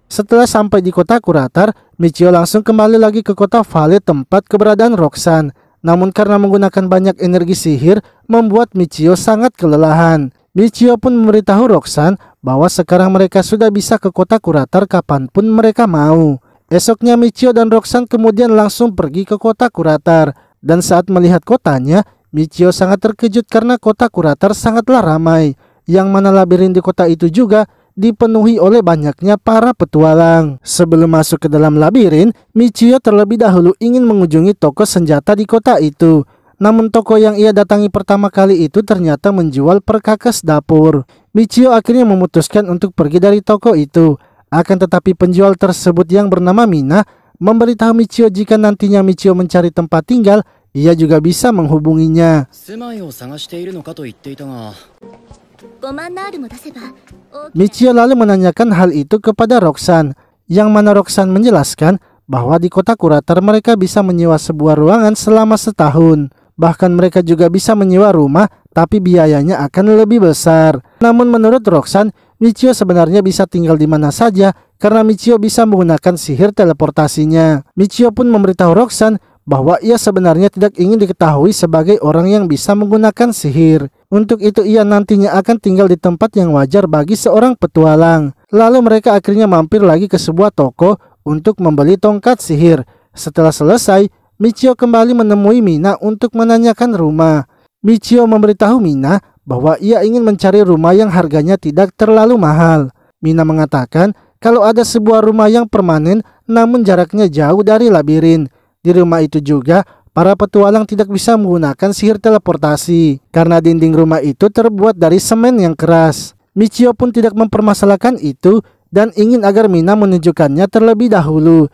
Setelah sampai di kota Kuratar, Michio langsung kembali lagi ke kota Vale tempat keberadaan Roxanne. Namun karena menggunakan banyak energi sihir, membuat Michio sangat kelelahan. Michio pun memberitahu Roxanne bahwa sekarang mereka sudah bisa ke kota Kuratar kapanpun mereka mau. Esoknya Michio dan Roxanne kemudian langsung pergi ke kota Kuratar. Dan saat melihat kotanya, Michio sangat terkejut karena kota Kuratar sangatlah ramai. Yang mana labirin di kota itu juga dipenuhi oleh banyaknya para petualang. Sebelum masuk ke dalam labirin, Michio terlebih dahulu ingin mengunjungi toko senjata di kota itu. Namun toko yang ia datangi pertama kali itu ternyata menjual perkakas dapur. Michio akhirnya memutuskan untuk pergi dari toko itu. Akan tetapi penjual tersebut yang bernama Mina memberitahu Michio jika nantinya Michio mencari tempat tinggal, ia juga bisa menghubunginya. Michio lalu menanyakan hal itu kepada Roxanne, yang mana Roxanne menjelaskan bahwa di kota Kuratar mereka bisa menyewa sebuah ruangan selama setahun. Bahkan mereka juga bisa menyewa rumah, tapi biayanya akan lebih besar. Namun menurut Roxanne, Michio sebenarnya bisa tinggal di mana saja karena Michio bisa menggunakan sihir teleportasinya. Michio pun memberitahu Roxanne bahwa ia sebenarnya tidak ingin diketahui sebagai orang yang bisa menggunakan sihir. Untuk itu ia nantinya akan tinggal di tempat yang wajar bagi seorang petualang. Lalu mereka akhirnya mampir lagi ke sebuah toko untuk membeli tongkat sihir. Setelah selesai, Michio kembali menemui Mina untuk menanyakan rumah. Michio memberitahu Mina bahwa ia ingin mencari rumah yang harganya tidak terlalu mahal. Mina mengatakan kalau ada sebuah rumah yang permanen namun jaraknya jauh dari labirin. Di rumah itu juga, para petualang tidak bisa menggunakan sihir teleportasi karena dinding rumah itu terbuat dari semen yang keras. Michio pun tidak mempermasalahkan itu dan ingin agar Mina menunjukkannya terlebih dahulu.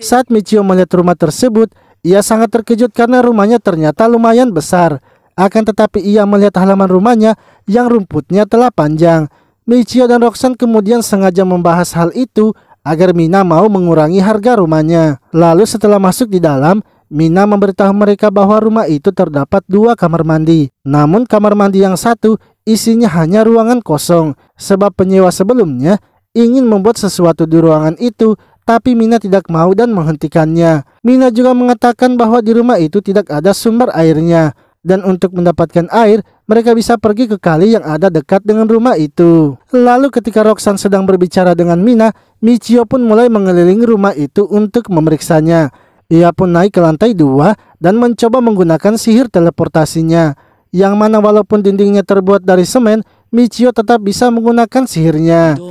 Saat Michio melihat rumah tersebut, ia sangat terkejut karena rumahnya ternyata lumayan besar. Akan tetapi ia melihat halaman rumahnya yang rumputnya telah panjang. Michio dan Roxanne kemudian sengaja membahas hal itu agar Mina mau mengurangi harga rumahnya. Lalu setelah masuk di dalam, Mina memberitahu mereka bahwa rumah itu terdapat 2 kamar mandi. Namun kamar mandi yang satu isinya hanya ruangan kosong. Sebab penyewa sebelumnya ingin membuat sesuatu di ruangan itu, tapi Mina tidak mau dan menghentikannya. Mina juga mengatakan bahwa di rumah itu tidak ada sumber airnya. Dan untuk mendapatkan air, mereka bisa pergi ke kali yang ada dekat dengan rumah itu. Lalu ketika Roxanne sedang berbicara dengan Mina, Michio pun mulai mengelilingi rumah itu untuk memeriksanya. Ia pun naik ke lantai 2 dan mencoba menggunakan sihir teleportasinya. Yang mana walaupun dindingnya terbuat dari semen, Michio tetap bisa menggunakan sihirnya.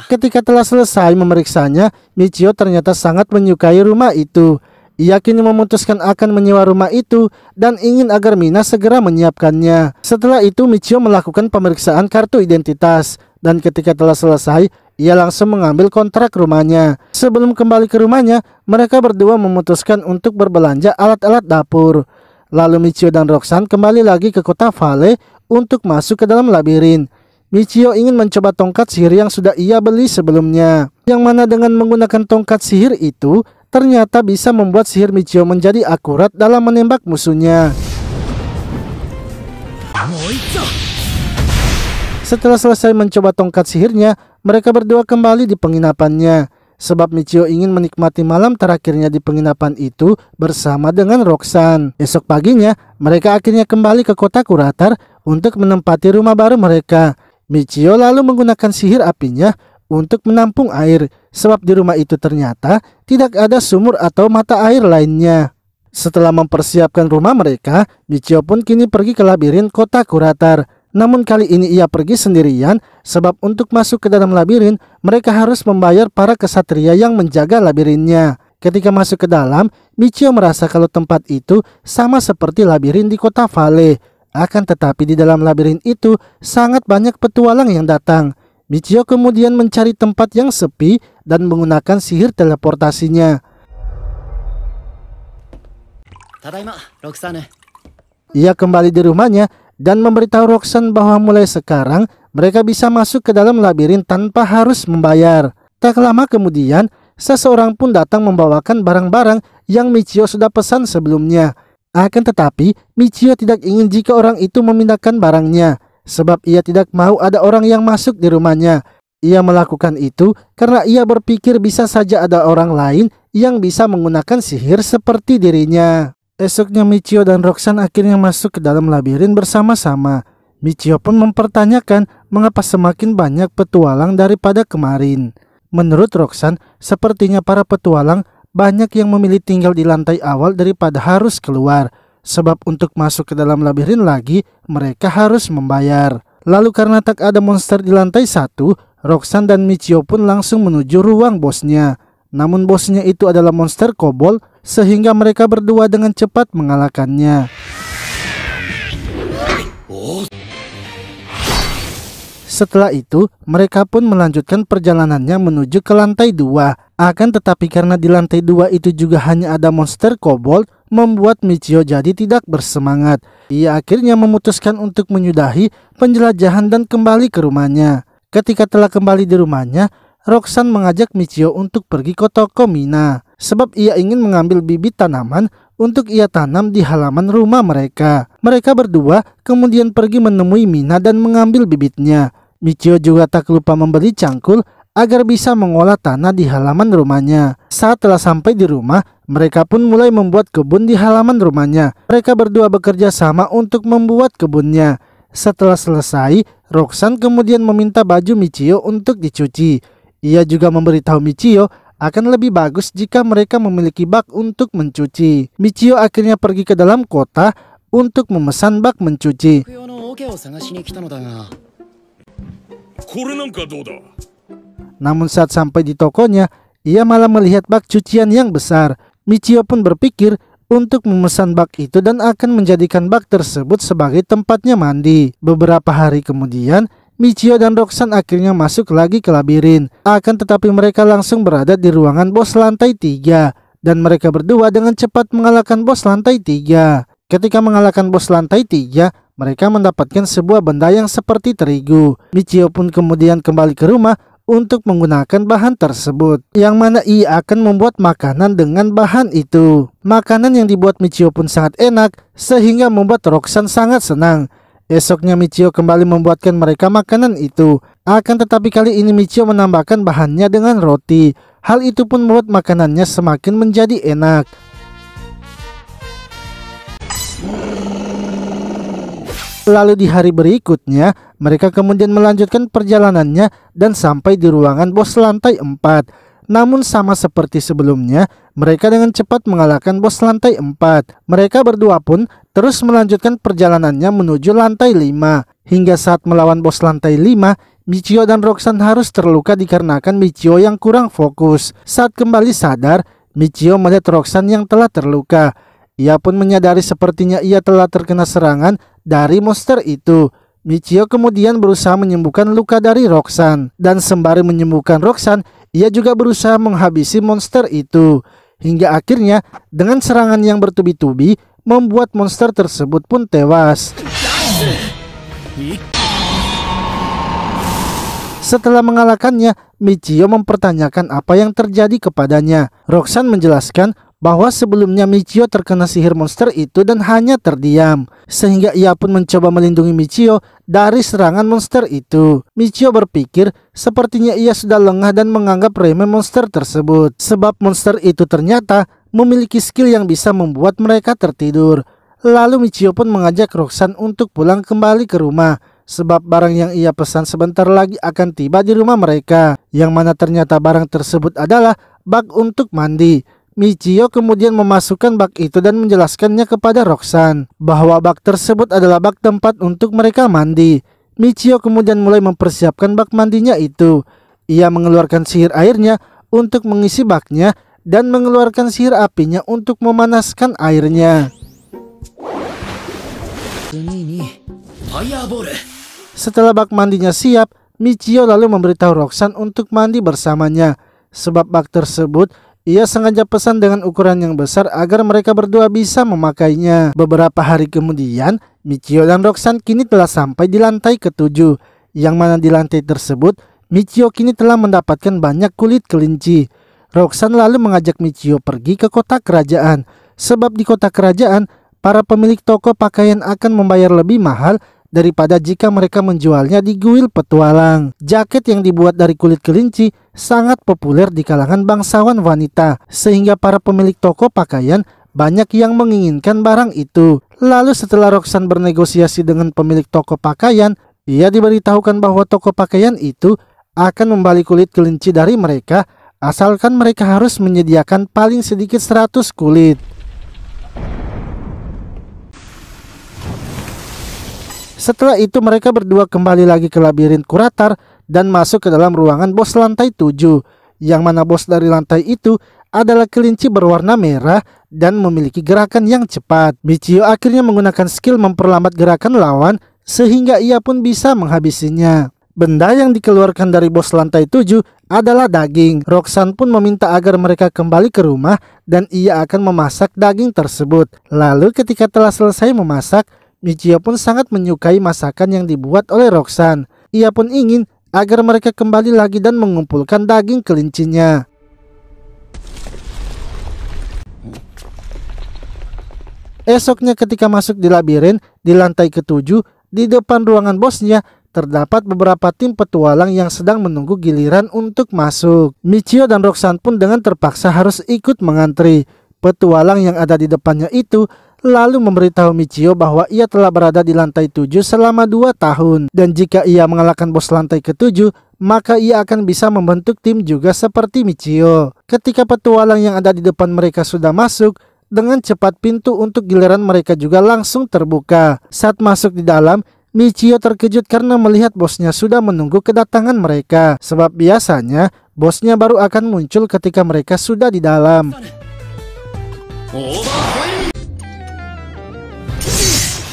Ketika telah selesai memeriksanya, Michio ternyata sangat menyukai rumah itu. Ia kini memutuskan akan menyewa rumah itu dan ingin agar Mina segera menyiapkannya. Setelah itu Michio melakukan pemeriksaan kartu identitas. Dan ketika telah selesai, ia langsung mengambil kontrak rumahnya. Sebelum kembali ke rumahnya, mereka berdua memutuskan untuk berbelanja alat-alat dapur. Lalu Michio dan Roxanne kembali lagi ke kota Vale untuk masuk ke dalam labirin. Michio ingin mencoba tongkat sihir yang sudah ia beli sebelumnya. Yang mana dengan menggunakan tongkat sihir itu, ternyata bisa membuat sihir Michio menjadi akurat dalam menembak musuhnya. Setelah selesai mencoba tongkat sihirnya, mereka berdua kembali di penginapannya. Sebab Michio ingin menikmati malam terakhirnya di penginapan itu bersama dengan Roxanne. Esok paginya, mereka akhirnya kembali ke kota Kuratar untuk menempati rumah baru mereka. Michio lalu menggunakan sihir apinya untuk menampung air, sebab di rumah itu ternyata tidak ada sumur atau mata air lainnya. Setelah mempersiapkan rumah mereka, Michio pun kini pergi ke labirin kota Kuratar. Namun kali ini ia pergi sendirian, sebab untuk masuk ke dalam labirin, mereka harus membayar para kesatria yang menjaga labirinnya. Ketika masuk ke dalam, Michio merasa kalau tempat itu sama seperti labirin di kota Vale. Akan tetapi di dalam labirin itu sangat banyak petualang yang datang. Michio kemudian mencari tempat yang sepi dan menggunakan sihir teleportasinya. Tadaima, Roxanne. Ia kembali di rumahnya dan memberitahu Roxanne bahwa mulai sekarang mereka bisa masuk ke dalam labirin tanpa harus membayar. Tak lama kemudian, seseorang pun datang membawakan barang-barang yang Michio sudah pesan sebelumnya. Akan tetapi, Michio tidak ingin jika orang itu memindahkan barangnya, sebab ia tidak mau ada orang yang masuk di rumahnya. Ia melakukan itu karena ia berpikir bisa saja ada orang lain yang bisa menggunakan sihir seperti dirinya. Esoknya Michio dan Roxanne akhirnya masuk ke dalam labirin bersama-sama. Michio pun mempertanyakan mengapa semakin banyak petualang daripada kemarin. Menurut Roxanne, sepertinya para petualang banyak yang memilih tinggal di lantai awal daripada harus keluar. Sebab untuk masuk ke dalam labirin lagi, mereka harus membayar. Lalu karena tak ada monster di lantai 1, Roxanne dan Michio pun langsung menuju ruang bosnya. Namun bosnya itu adalah monster kobold, sehingga mereka berdua dengan cepat mengalahkannya. Setelah itu, mereka pun melanjutkan perjalanannya menuju ke lantai 2. Akan tetapi karena di lantai 2 itu juga hanya ada monster kobold, membuat Michio jadi tidak bersemangat. Ia akhirnya memutuskan untuk menyudahi penjelajahan dan kembali ke rumahnya. Ketika telah kembali di rumahnya, Roxanne mengajak Michio untuk pergi ke toko Mina, sebab ia ingin mengambil bibit tanaman untuk ia tanam di halaman rumah mereka. Mereka berdua kemudian pergi menemui Mina dan mengambil bibitnya. Michio juga tak lupa membeli cangkul agar bisa mengolah tanah di halaman rumahnya. Saat telah sampai di rumah, mereka pun mulai membuat kebun di halaman rumahnya. Mereka berdua bekerja sama untuk membuat kebunnya. Setelah selesai, Roxanne kemudian meminta baju Michio untuk dicuci. Ia juga memberitahu Michio akan lebih bagus jika mereka memiliki bak untuk mencuci. Michio akhirnya pergi ke dalam kota untuk memesan bak mencuci. Namun saat sampai di tokonya, ia malah melihat bak cucian yang besar. Michio pun berpikir untuk memesan bak itu dan akan menjadikan bak tersebut sebagai tempatnya mandi. Beberapa hari kemudian, Michio dan Roxanne akhirnya masuk lagi ke labirin. Akan tetapi mereka langsung berada di ruangan bos lantai 3. Dan mereka berdua dengan cepat mengalahkan bos lantai 3. Ketika mengalahkan bos lantai 3, mereka mendapatkan sebuah benda yang seperti terigu. Michio pun kemudian kembali ke rumah untuk menggunakan bahan tersebut, yang mana ia akan membuat makanan dengan bahan itu. Makanan yang dibuat Michio pun sangat enak, sehingga membuat Roxanne sangat senang. Esoknya Michio kembali membuatkan mereka makanan itu. Akan tetapi kali ini Michio menambahkan bahannya dengan roti. Hal itu pun membuat makanannya semakin menjadi enak. Lalu di hari berikutnya, mereka kemudian melanjutkan perjalanannya dan sampai di ruangan bos lantai 4. Namun sama seperti sebelumnya, mereka dengan cepat mengalahkan bos lantai 4. Mereka berdua pun terus melanjutkan perjalanannya menuju lantai 5. Hingga saat melawan bos lantai 5, Michio dan Roxanne harus terluka dikarenakan Michio yang kurang fokus. Saat kembali sadar, Michio melihat Roxanne yang telah terluka. Ia pun menyadari sepertinya ia telah terkena serangan dari monster itu. Michio kemudian berusaha menyembuhkan luka dari Roxanne. Dan sembari menyembuhkan Roxanne, ia juga berusaha menghabisi monster itu. Hingga akhirnya dengan serangan yang bertubi-tubi, membuat monster tersebut pun tewas. Setelah mengalahkannya, Michio mempertanyakan apa yang terjadi kepadanya. Roxanne menjelaskan bahwa sebelumnya Michio terkena sihir monster itu dan hanya terdiam, sehingga ia pun mencoba melindungi Michio dari serangan monster itu. Michio berpikir sepertinya ia sudah lengah dan menganggap remeh monster tersebut, sebab monster itu ternyata memiliki skill yang bisa membuat mereka tertidur. Lalu Michio pun mengajak Roxanne untuk pulang kembali ke rumah, sebab barang yang ia pesan sebentar lagi akan tiba di rumah mereka, yang mana ternyata barang tersebut adalah bak untuk mandi. Michio kemudian memasukkan bak itu dan menjelaskannya kepada Roxanne bahwa bak tersebut adalah bak tempat untuk mereka mandi. Michio kemudian mulai mempersiapkan bak mandinya itu. Ia mengeluarkan sihir airnya untuk mengisi baknya dan mengeluarkan sihir apinya untuk memanaskan airnya. Setelah bak mandinya siap, Michio lalu memberitahu Roxanne untuk mandi bersamanya, sebab bak tersebut ia sengaja pesan dengan ukuran yang besar agar mereka berdua bisa memakainya. Beberapa hari kemudian, Michio dan Roxanne kini telah sampai di lantai ke-7, yang mana di lantai tersebut, Michio kini telah mendapatkan banyak kulit kelinci. Roxanne lalu mengajak Michio pergi ke kota kerajaan, sebab di kota kerajaan, para pemilik toko pakaian akan membayar lebih mahal daripada jika mereka menjualnya di kuil petualang. Jaket yang dibuat dari kulit kelinci sangat populer di kalangan bangsawan wanita, sehingga para pemilik toko pakaian banyak yang menginginkan barang itu. Lalu setelah Roxanne bernegosiasi dengan pemilik toko pakaian, ia diberitahukan bahwa toko pakaian itu akan membeli kulit kelinci dari mereka, asalkan mereka harus menyediakan paling sedikit 100 kulit. Setelah itu mereka berdua kembali lagi ke labirin Kuratar dan masuk ke dalam ruangan bos lantai 7, yang mana bos dari lantai itu adalah kelinci berwarna merah dan memiliki gerakan yang cepat. Michio akhirnya menggunakan skill memperlambat gerakan lawan sehingga ia pun bisa menghabisinya. Benda yang dikeluarkan dari bos lantai 7 adalah daging. Roxanne pun meminta agar mereka kembali ke rumah dan ia akan memasak daging tersebut. Lalu ketika telah selesai memasak, Michio pun sangat menyukai masakan yang dibuat oleh Roxanne. Ia pun ingin agar mereka kembali lagi dan mengumpulkan daging kelincinya. Esoknya ketika masuk di labirin di lantai ke-7, di depan ruangan bosnya terdapat beberapa tim petualang yang sedang menunggu giliran untuk masuk. Michio dan Roxanne pun dengan terpaksa harus ikut mengantri. Petualang yang ada di depannya itu lalu memberitahu Michio bahwa ia telah berada di lantai 7 selama 2 tahun. Dan jika ia mengalahkan bos lantai ke-7, maka ia akan bisa membentuk tim juga seperti Michio. Ketika petualang yang ada di depan mereka sudah masuk, dengan cepat pintu untuk giliran mereka juga langsung terbuka. Saat masuk di dalam, Michio terkejut karena melihat bosnya sudah menunggu kedatangan mereka. Sebab biasanya bosnya baru akan muncul ketika mereka sudah di dalam.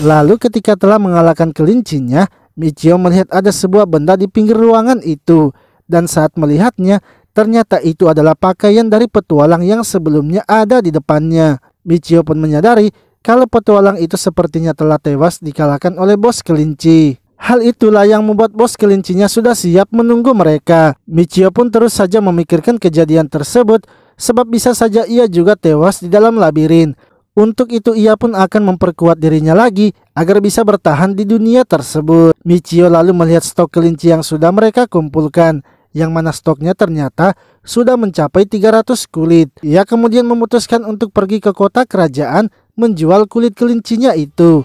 Lalu ketika telah mengalahkan kelincinya, Michio melihat ada sebuah benda di pinggir ruangan itu. Dan saat melihatnya, ternyata itu adalah pakaian dari petualang yang sebelumnya ada di depannya. Michio pun menyadari kalau petualang itu sepertinya telah tewas dikalahkan oleh bos kelinci. Hal itulah yang membuat bos kelincinya sudah siap menunggu mereka. Michio pun terus saja memikirkan kejadian tersebut, sebab bisa saja ia juga tewas di dalam labirin. Untuk itu ia pun akan memperkuat dirinya lagi agar bisa bertahan di dunia tersebut. Michio lalu melihat stok kelinci yang sudah mereka kumpulkan, yang mana stoknya ternyata sudah mencapai 300 kulit. Ia kemudian memutuskan untuk pergi ke kota kerajaan menjual kulit kelincinya itu.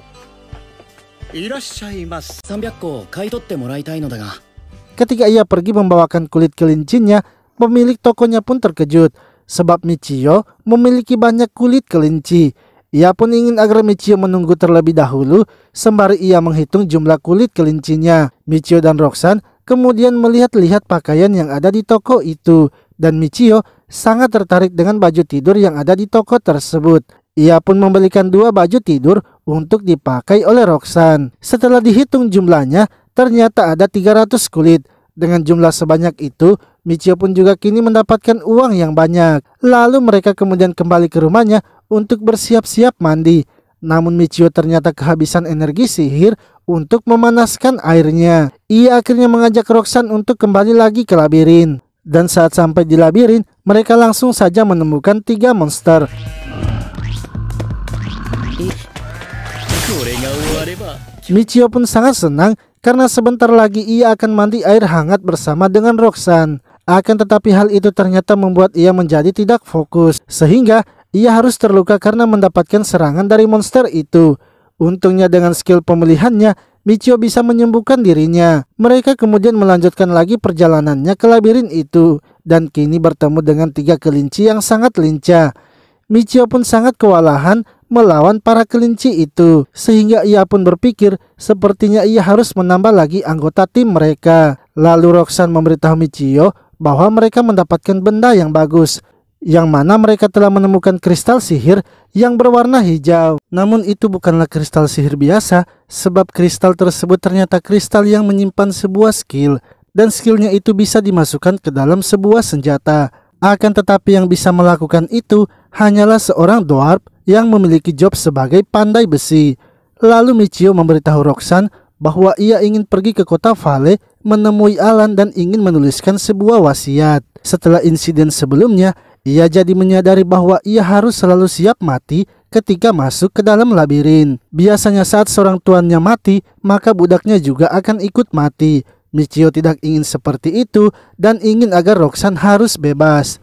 Ketika ia pergi membawakan kulit kelincinya, pemilik tokonya pun terkejut sebab Michio memiliki banyak kulit kelinci. Ia pun ingin agar Michio menunggu terlebih dahulu sembari ia menghitung jumlah kulit kelincinya. Michio dan Roxanne kemudian melihat-lihat pakaian yang ada di toko itu, dan Michio sangat tertarik dengan baju tidur yang ada di toko tersebut. Ia pun membelikan 2 baju tidur untuk dipakai oleh Roxanne. Setelah dihitung jumlahnya, ternyata ada 300 kulit. Dengan jumlah sebanyak itu, Michio pun juga kini mendapatkan uang yang banyak. Lalu mereka kemudian kembali ke rumahnya untuk bersiap-siap mandi. Namun Michio ternyata kehabisan energi sihir untuk memanaskan airnya. Ia akhirnya mengajak Roxanne untuk kembali lagi ke labirin. Dan saat sampai di labirin, mereka langsung saja menemukan 3 monster. Michio pun sangat senang karena sebentar lagi ia akan mandi air hangat bersama dengan Roxanne. Akan tetapi hal itu ternyata membuat ia menjadi tidak fokus, sehingga ia harus terluka karena mendapatkan serangan dari monster itu. Untungnya dengan skill pemulihannya, Michio bisa menyembuhkan dirinya. Mereka kemudian melanjutkan lagi perjalanannya ke labirin itu, dan kini bertemu dengan 3 kelinci yang sangat lincah. Michio pun sangat kewalahan melawan para kelinci itu, sehingga ia pun berpikir sepertinya ia harus menambah lagi anggota tim mereka. Lalu Roxanne memberitahu Michio bahwa mereka mendapatkan benda yang bagus, yang mana mereka telah menemukan kristal sihir yang berwarna hijau. Namun itu bukanlah kristal sihir biasa, sebab kristal tersebut ternyata kristal yang menyimpan sebuah skill, dan skillnya itu bisa dimasukkan ke dalam sebuah senjata. Akan tetapi yang bisa melakukan itu hanyalah seorang dwarf yang memiliki job sebagai pandai besi. Lalu Michio memberitahu Roxanne bahwa ia ingin pergi ke kota Vale menemui Alan dan ingin menuliskan sebuah wasiat. Setelah insiden sebelumnya, ia jadi menyadari bahwa ia harus selalu siap mati ketika masuk ke dalam labirin. Biasanya saat seorang tuannya mati, maka budaknya juga akan ikut mati. Michio tidak ingin seperti itu dan ingin agar Roxanne harus bebas.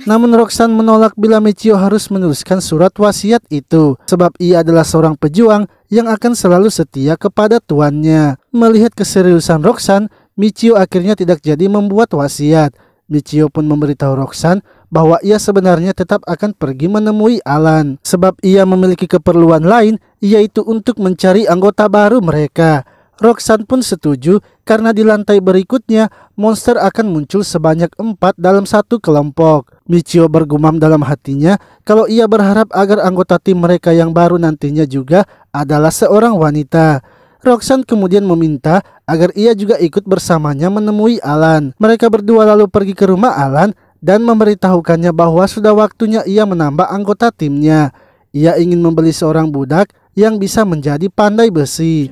Namun Roxanne menolak bila Michio harus menuliskan surat wasiat itu, sebab ia adalah seorang pejuang yang akan selalu setia kepada tuannya. Melihat keseriusan Roxanne, Michio akhirnya tidak jadi membuat wasiat. Michio pun memberitahu Roxanne bahwa ia sebenarnya tetap akan pergi menemui Alan, sebab ia memiliki keperluan lain, yaitu untuk mencari anggota baru mereka. Roxanne pun setuju karena di lantai berikutnya monster akan muncul sebanyak 4 dalam satu kelompok. Michio bergumam dalam hatinya kalau ia berharap agar anggota tim mereka yang baru nantinya juga adalah seorang wanita. Roxanne kemudian meminta agar ia juga ikut bersamanya menemui Alan. Mereka berdua lalu pergi ke rumah Alan dan memberitahukannya bahwa sudah waktunya ia menambah anggota timnya. Ia ingin membeli seorang budak yang bisa menjadi pandai besi.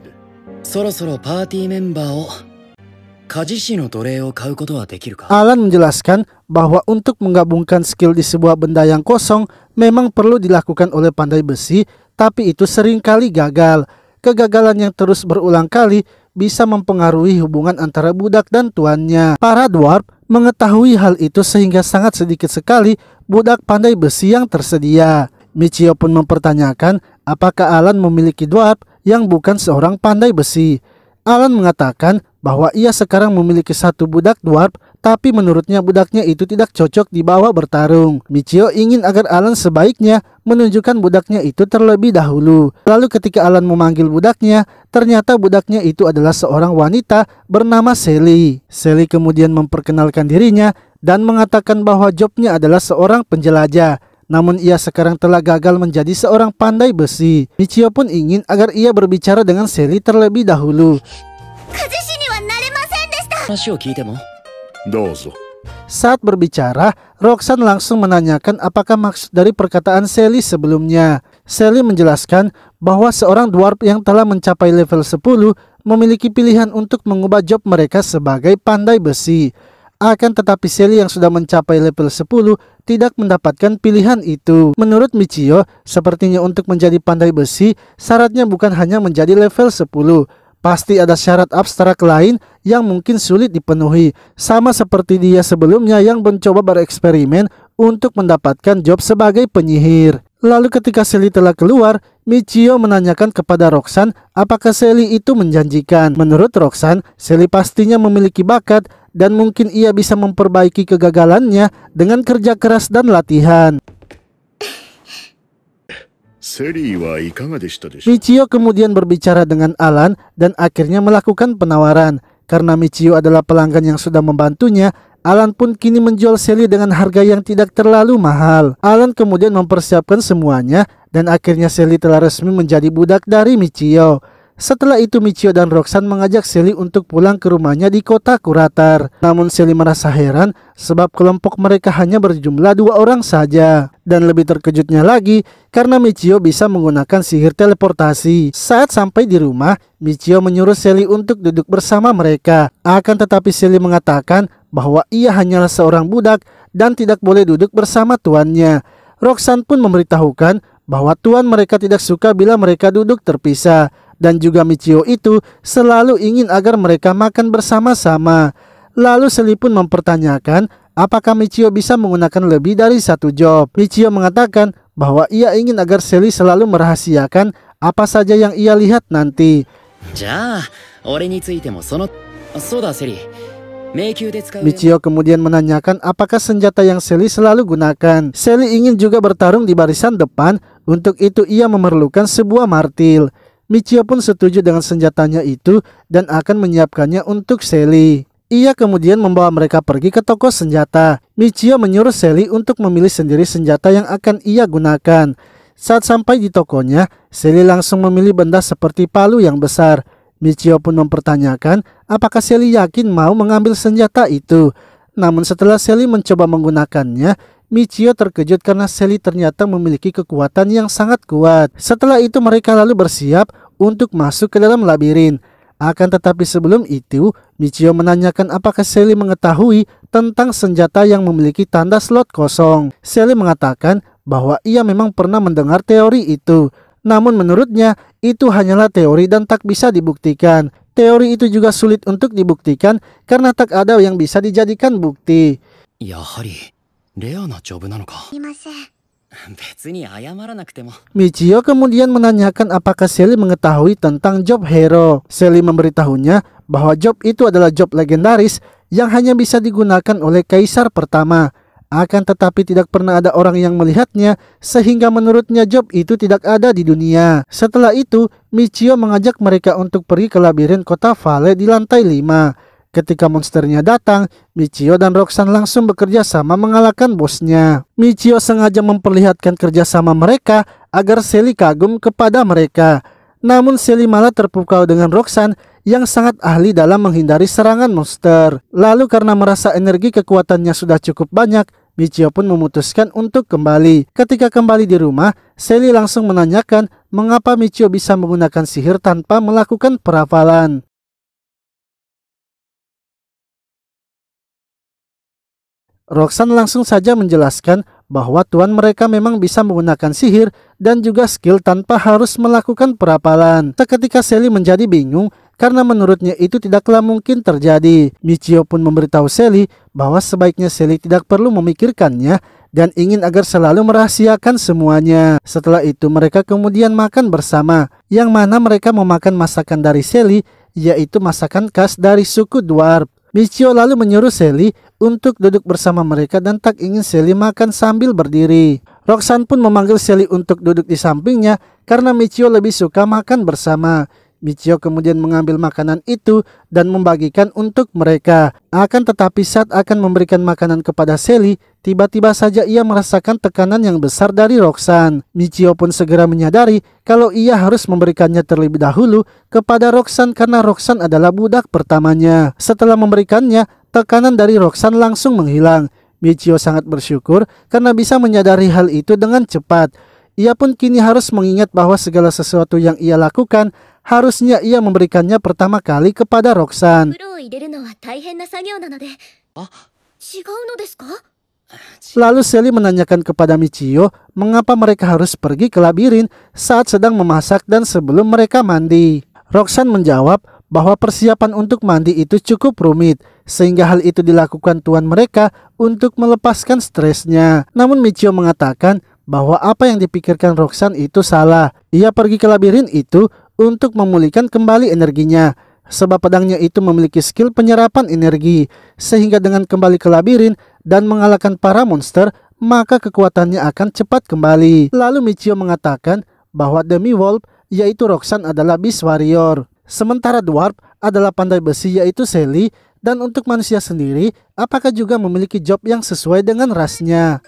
Alan menjelaskan bahwa untuk menggabungkan skill di sebuah benda yang kosong memang perlu dilakukan oleh pandai besi, tapi itu seringkali gagal. Kegagalan yang terus berulang kali bisa mempengaruhi hubungan antara budak dan tuannya. Para dwarf mengetahui hal itu sehingga sangat sedikit sekali budak pandai besi yang tersedia. Michio pun mempertanyakan apakah Alan memiliki dwarf yang bukan seorang pandai besi. Alan mengatakan bahwa ia sekarang memiliki 1 budak dwarf, tapi menurutnya budaknya itu tidak cocok dibawa bertarung. Michio ingin agar Alan sebaiknya menunjukkan budaknya itu terlebih dahulu. Lalu ketika Alan memanggil budaknya, ternyata budaknya itu adalah seorang wanita bernama Sally. Sally kemudian memperkenalkan dirinya dan mengatakan bahwa jobnya adalah seorang penjelajah. Namun ia sekarang telah gagal menjadi seorang pandai besi. Michio pun ingin agar ia berbicara dengan Sally terlebih dahulu. Saat berbicara, Roxanne langsung menanyakan apakah maksud dari perkataan Sally sebelumnya. Sally menjelaskan bahwa seorang dwarf yang telah mencapai level 10 memiliki pilihan untuk mengubah job mereka sebagai pandai besi. Akan tetapi Sally yang sudah mencapai level 10 tidak mendapatkan pilihan itu. Menurut Michio, sepertinya untuk menjadi pandai besi, syaratnya bukan hanya menjadi level 10. Pasti ada syarat abstrak lain yang mungkin sulit dipenuhi. Sama seperti dia sebelumnya yang mencoba bereksperimen untuk mendapatkan job sebagai penyihir. Lalu ketika Sally telah keluar, Michio menanyakan kepada Roxanne apakah Sally itu menjanjikan. Menurut Roxanne, Sally pastinya memiliki bakat dan mungkin ia bisa memperbaiki kegagalannya dengan kerja keras dan latihan. Michio kemudian berbicara dengan Alan dan akhirnya melakukan penawaran. Karena Michio adalah pelanggan yang sudah membantunya, Alan pun kini menjual Sally dengan harga yang tidak terlalu mahal. Alan kemudian mempersiapkan semuanya dan akhirnya Sally telah resmi menjadi budak dari Michio. Setelah itu Michio dan Roxanne mengajak Sally untuk pulang ke rumahnya di kota Kuratar. Namun Sally merasa heran sebab kelompok mereka hanya berjumlah 2 orang saja. Dan lebih terkejutnya lagi, karena Michio bisa menggunakan sihir teleportasi. Saat sampai di rumah, Michio menyuruh Sally untuk duduk bersama mereka. Akan tetapi Sally mengatakan bahwa ia hanyalah seorang budak dan tidak boleh duduk bersama tuannya. Roxanne pun memberitahukan bahwa tuan mereka tidak suka bila mereka duduk terpisah. Dan juga Michio itu selalu ingin agar mereka makan bersama-sama. Lalu Sally pun mempertanyakan apakah Michio bisa menggunakan lebih dari satu job. Michio mengatakan bahwa ia ingin agar Sally selalu merahasiakan apa saja yang ia lihat nanti. Michio kemudian menanyakan apakah senjata yang Sally selalu gunakan. Sally ingin juga bertarung di barisan depan, untuk itu ia memerlukan sebuah martil. Michio pun setuju dengan senjatanya itu dan akan menyiapkannya untuk Sally. Ia kemudian membawa mereka pergi ke toko senjata. Michio menyuruh Sally untuk memilih sendiri senjata yang akan ia gunakan. Saat sampai di tokonya, Sally langsung memilih benda seperti palu yang besar. Michio pun mempertanyakan apakah Sally yakin mau mengambil senjata itu. Namun setelah Sally mencoba menggunakannya, Michio terkejut karena Sally ternyata memiliki kekuatan yang sangat kuat. Setelah itu mereka lalu bersiap untuk masuk ke dalam labirin. Akan tetapi sebelum itu, Michio menanyakan apakah Sally mengetahui tentang senjata yang memiliki tanda slot kosong. Sally mengatakan bahwa ia memang pernah mendengar teori itu. Namun menurutnya, itu hanyalah teori dan tak bisa dibuktikan. Teori itu juga sulit untuk dibuktikan karena tak ada yang bisa dijadikan bukti. Michio kemudian menanyakan apakah Sally mengetahui tentang job hero. Sally memberitahunya bahwa job itu adalah job legendaris yang hanya bisa digunakan oleh kaisar pertama. Akan tetapi tidak pernah ada orang yang melihatnya, sehingga menurutnya job itu tidak ada di dunia. Setelah itu, Michio mengajak mereka untuk pergi ke labirin kota Vale di lantai 5. Ketika monsternya datang, Michio dan Roxanne langsung bekerja sama mengalahkan bosnya. Michio sengaja memperlihatkan kerjasama mereka agar Sally kagum kepada mereka. Namun Sally malah terpukau dengan Roxanne yang sangat ahli dalam menghindari serangan monster. Lalu karena merasa energi kekuatannya sudah cukup banyak, Michio pun memutuskan untuk kembali. Ketika kembali di rumah, Sally langsung menanyakan mengapa Michio bisa menggunakan sihir tanpa melakukan perafalan. Roxanne langsung saja menjelaskan bahwa tuan mereka memang bisa menggunakan sihir dan juga skill tanpa harus melakukan perapalan. Seketika Sally menjadi bingung karena menurutnya itu tidaklah mungkin terjadi. Michio pun memberitahu Sally bahwa sebaiknya Sally tidak perlu memikirkannya dan ingin agar selalu merahasiakan semuanya. Setelah itu mereka kemudian makan bersama, yang mana mereka memakan masakan dari Sally, yaitu masakan khas dari suku Dwarf. Michio lalu menyuruh Sally untuk duduk bersama mereka dan tak ingin Sally makan sambil berdiri. Roxanne pun memanggil Sally untuk duduk di sampingnya karena Michio lebih suka makan bersama. Michio kemudian mengambil makanan itu dan membagikan untuk mereka. Akan tetapi saat akan memberikan makanan kepada Sally, tiba-tiba saja ia merasakan tekanan yang besar dari Roxanne. Michio pun segera menyadari kalau ia harus memberikannya terlebih dahulu kepada Roxanne karena Roxanne adalah budak pertamanya. Setelah memberikannya, tekanan dari Roxanne langsung menghilang. Michio sangat bersyukur karena bisa menyadari hal itu dengan cepat. Ia pun kini harus mengingat bahwa segala sesuatu yang ia lakukan harusnya ia memberikannya pertama kali kepada Roxanne. Lalu Sally menanyakan kepada Michio mengapa mereka harus pergi ke labirin saat sedang memasak dan sebelum mereka mandi. Roxanne menjawab bahwa persiapan untuk mandi itu cukup rumit, sehingga hal itu dilakukan tuan mereka untuk melepaskan stresnya. Namun Michio mengatakan bahwa apa yang dipikirkan Roxanne itu salah. Ia pergi ke labirin itu untuk memulihkan kembali energinya, sebab pedangnya itu memiliki skill penyerapan energi, sehingga dengan kembali ke labirin dan mengalahkan para monster, maka kekuatannya akan cepat kembali. Lalu Michio mengatakan bahwa demi Wolf, yaitu Roxanne adalah Beast Warrior, sementara Dwarf adalah pandai besi yaitu Sally, dan untuk manusia sendiri, apakah juga memiliki job yang sesuai dengan rasnya.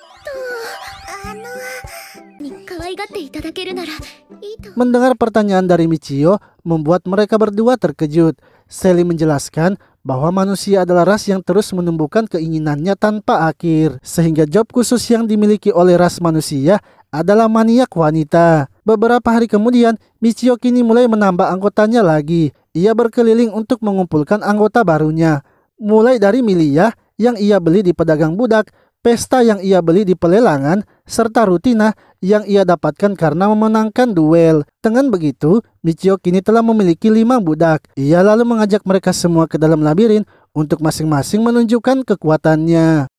Mendengar pertanyaan dari Michio membuat mereka berdua terkejut. Sally menjelaskan bahwa manusia adalah ras yang terus menumbuhkan keinginannya tanpa akhir, sehingga job khusus yang dimiliki oleh ras manusia adalah maniak wanita. Beberapa hari kemudian, Michio kini mulai menambah anggotanya lagi. Ia berkeliling untuk mengumpulkan anggota barunya. Mulai dari Milia yang ia beli di pedagang budak, pesta yang ia beli di pelelangan, serta Rutina yang ia dapatkan karena memenangkan duel. Dengan begitu, Michio kini telah memiliki 5 budak. Ia lalu mengajak mereka semua ke dalam labirin untuk masing-masing menunjukkan kekuatannya.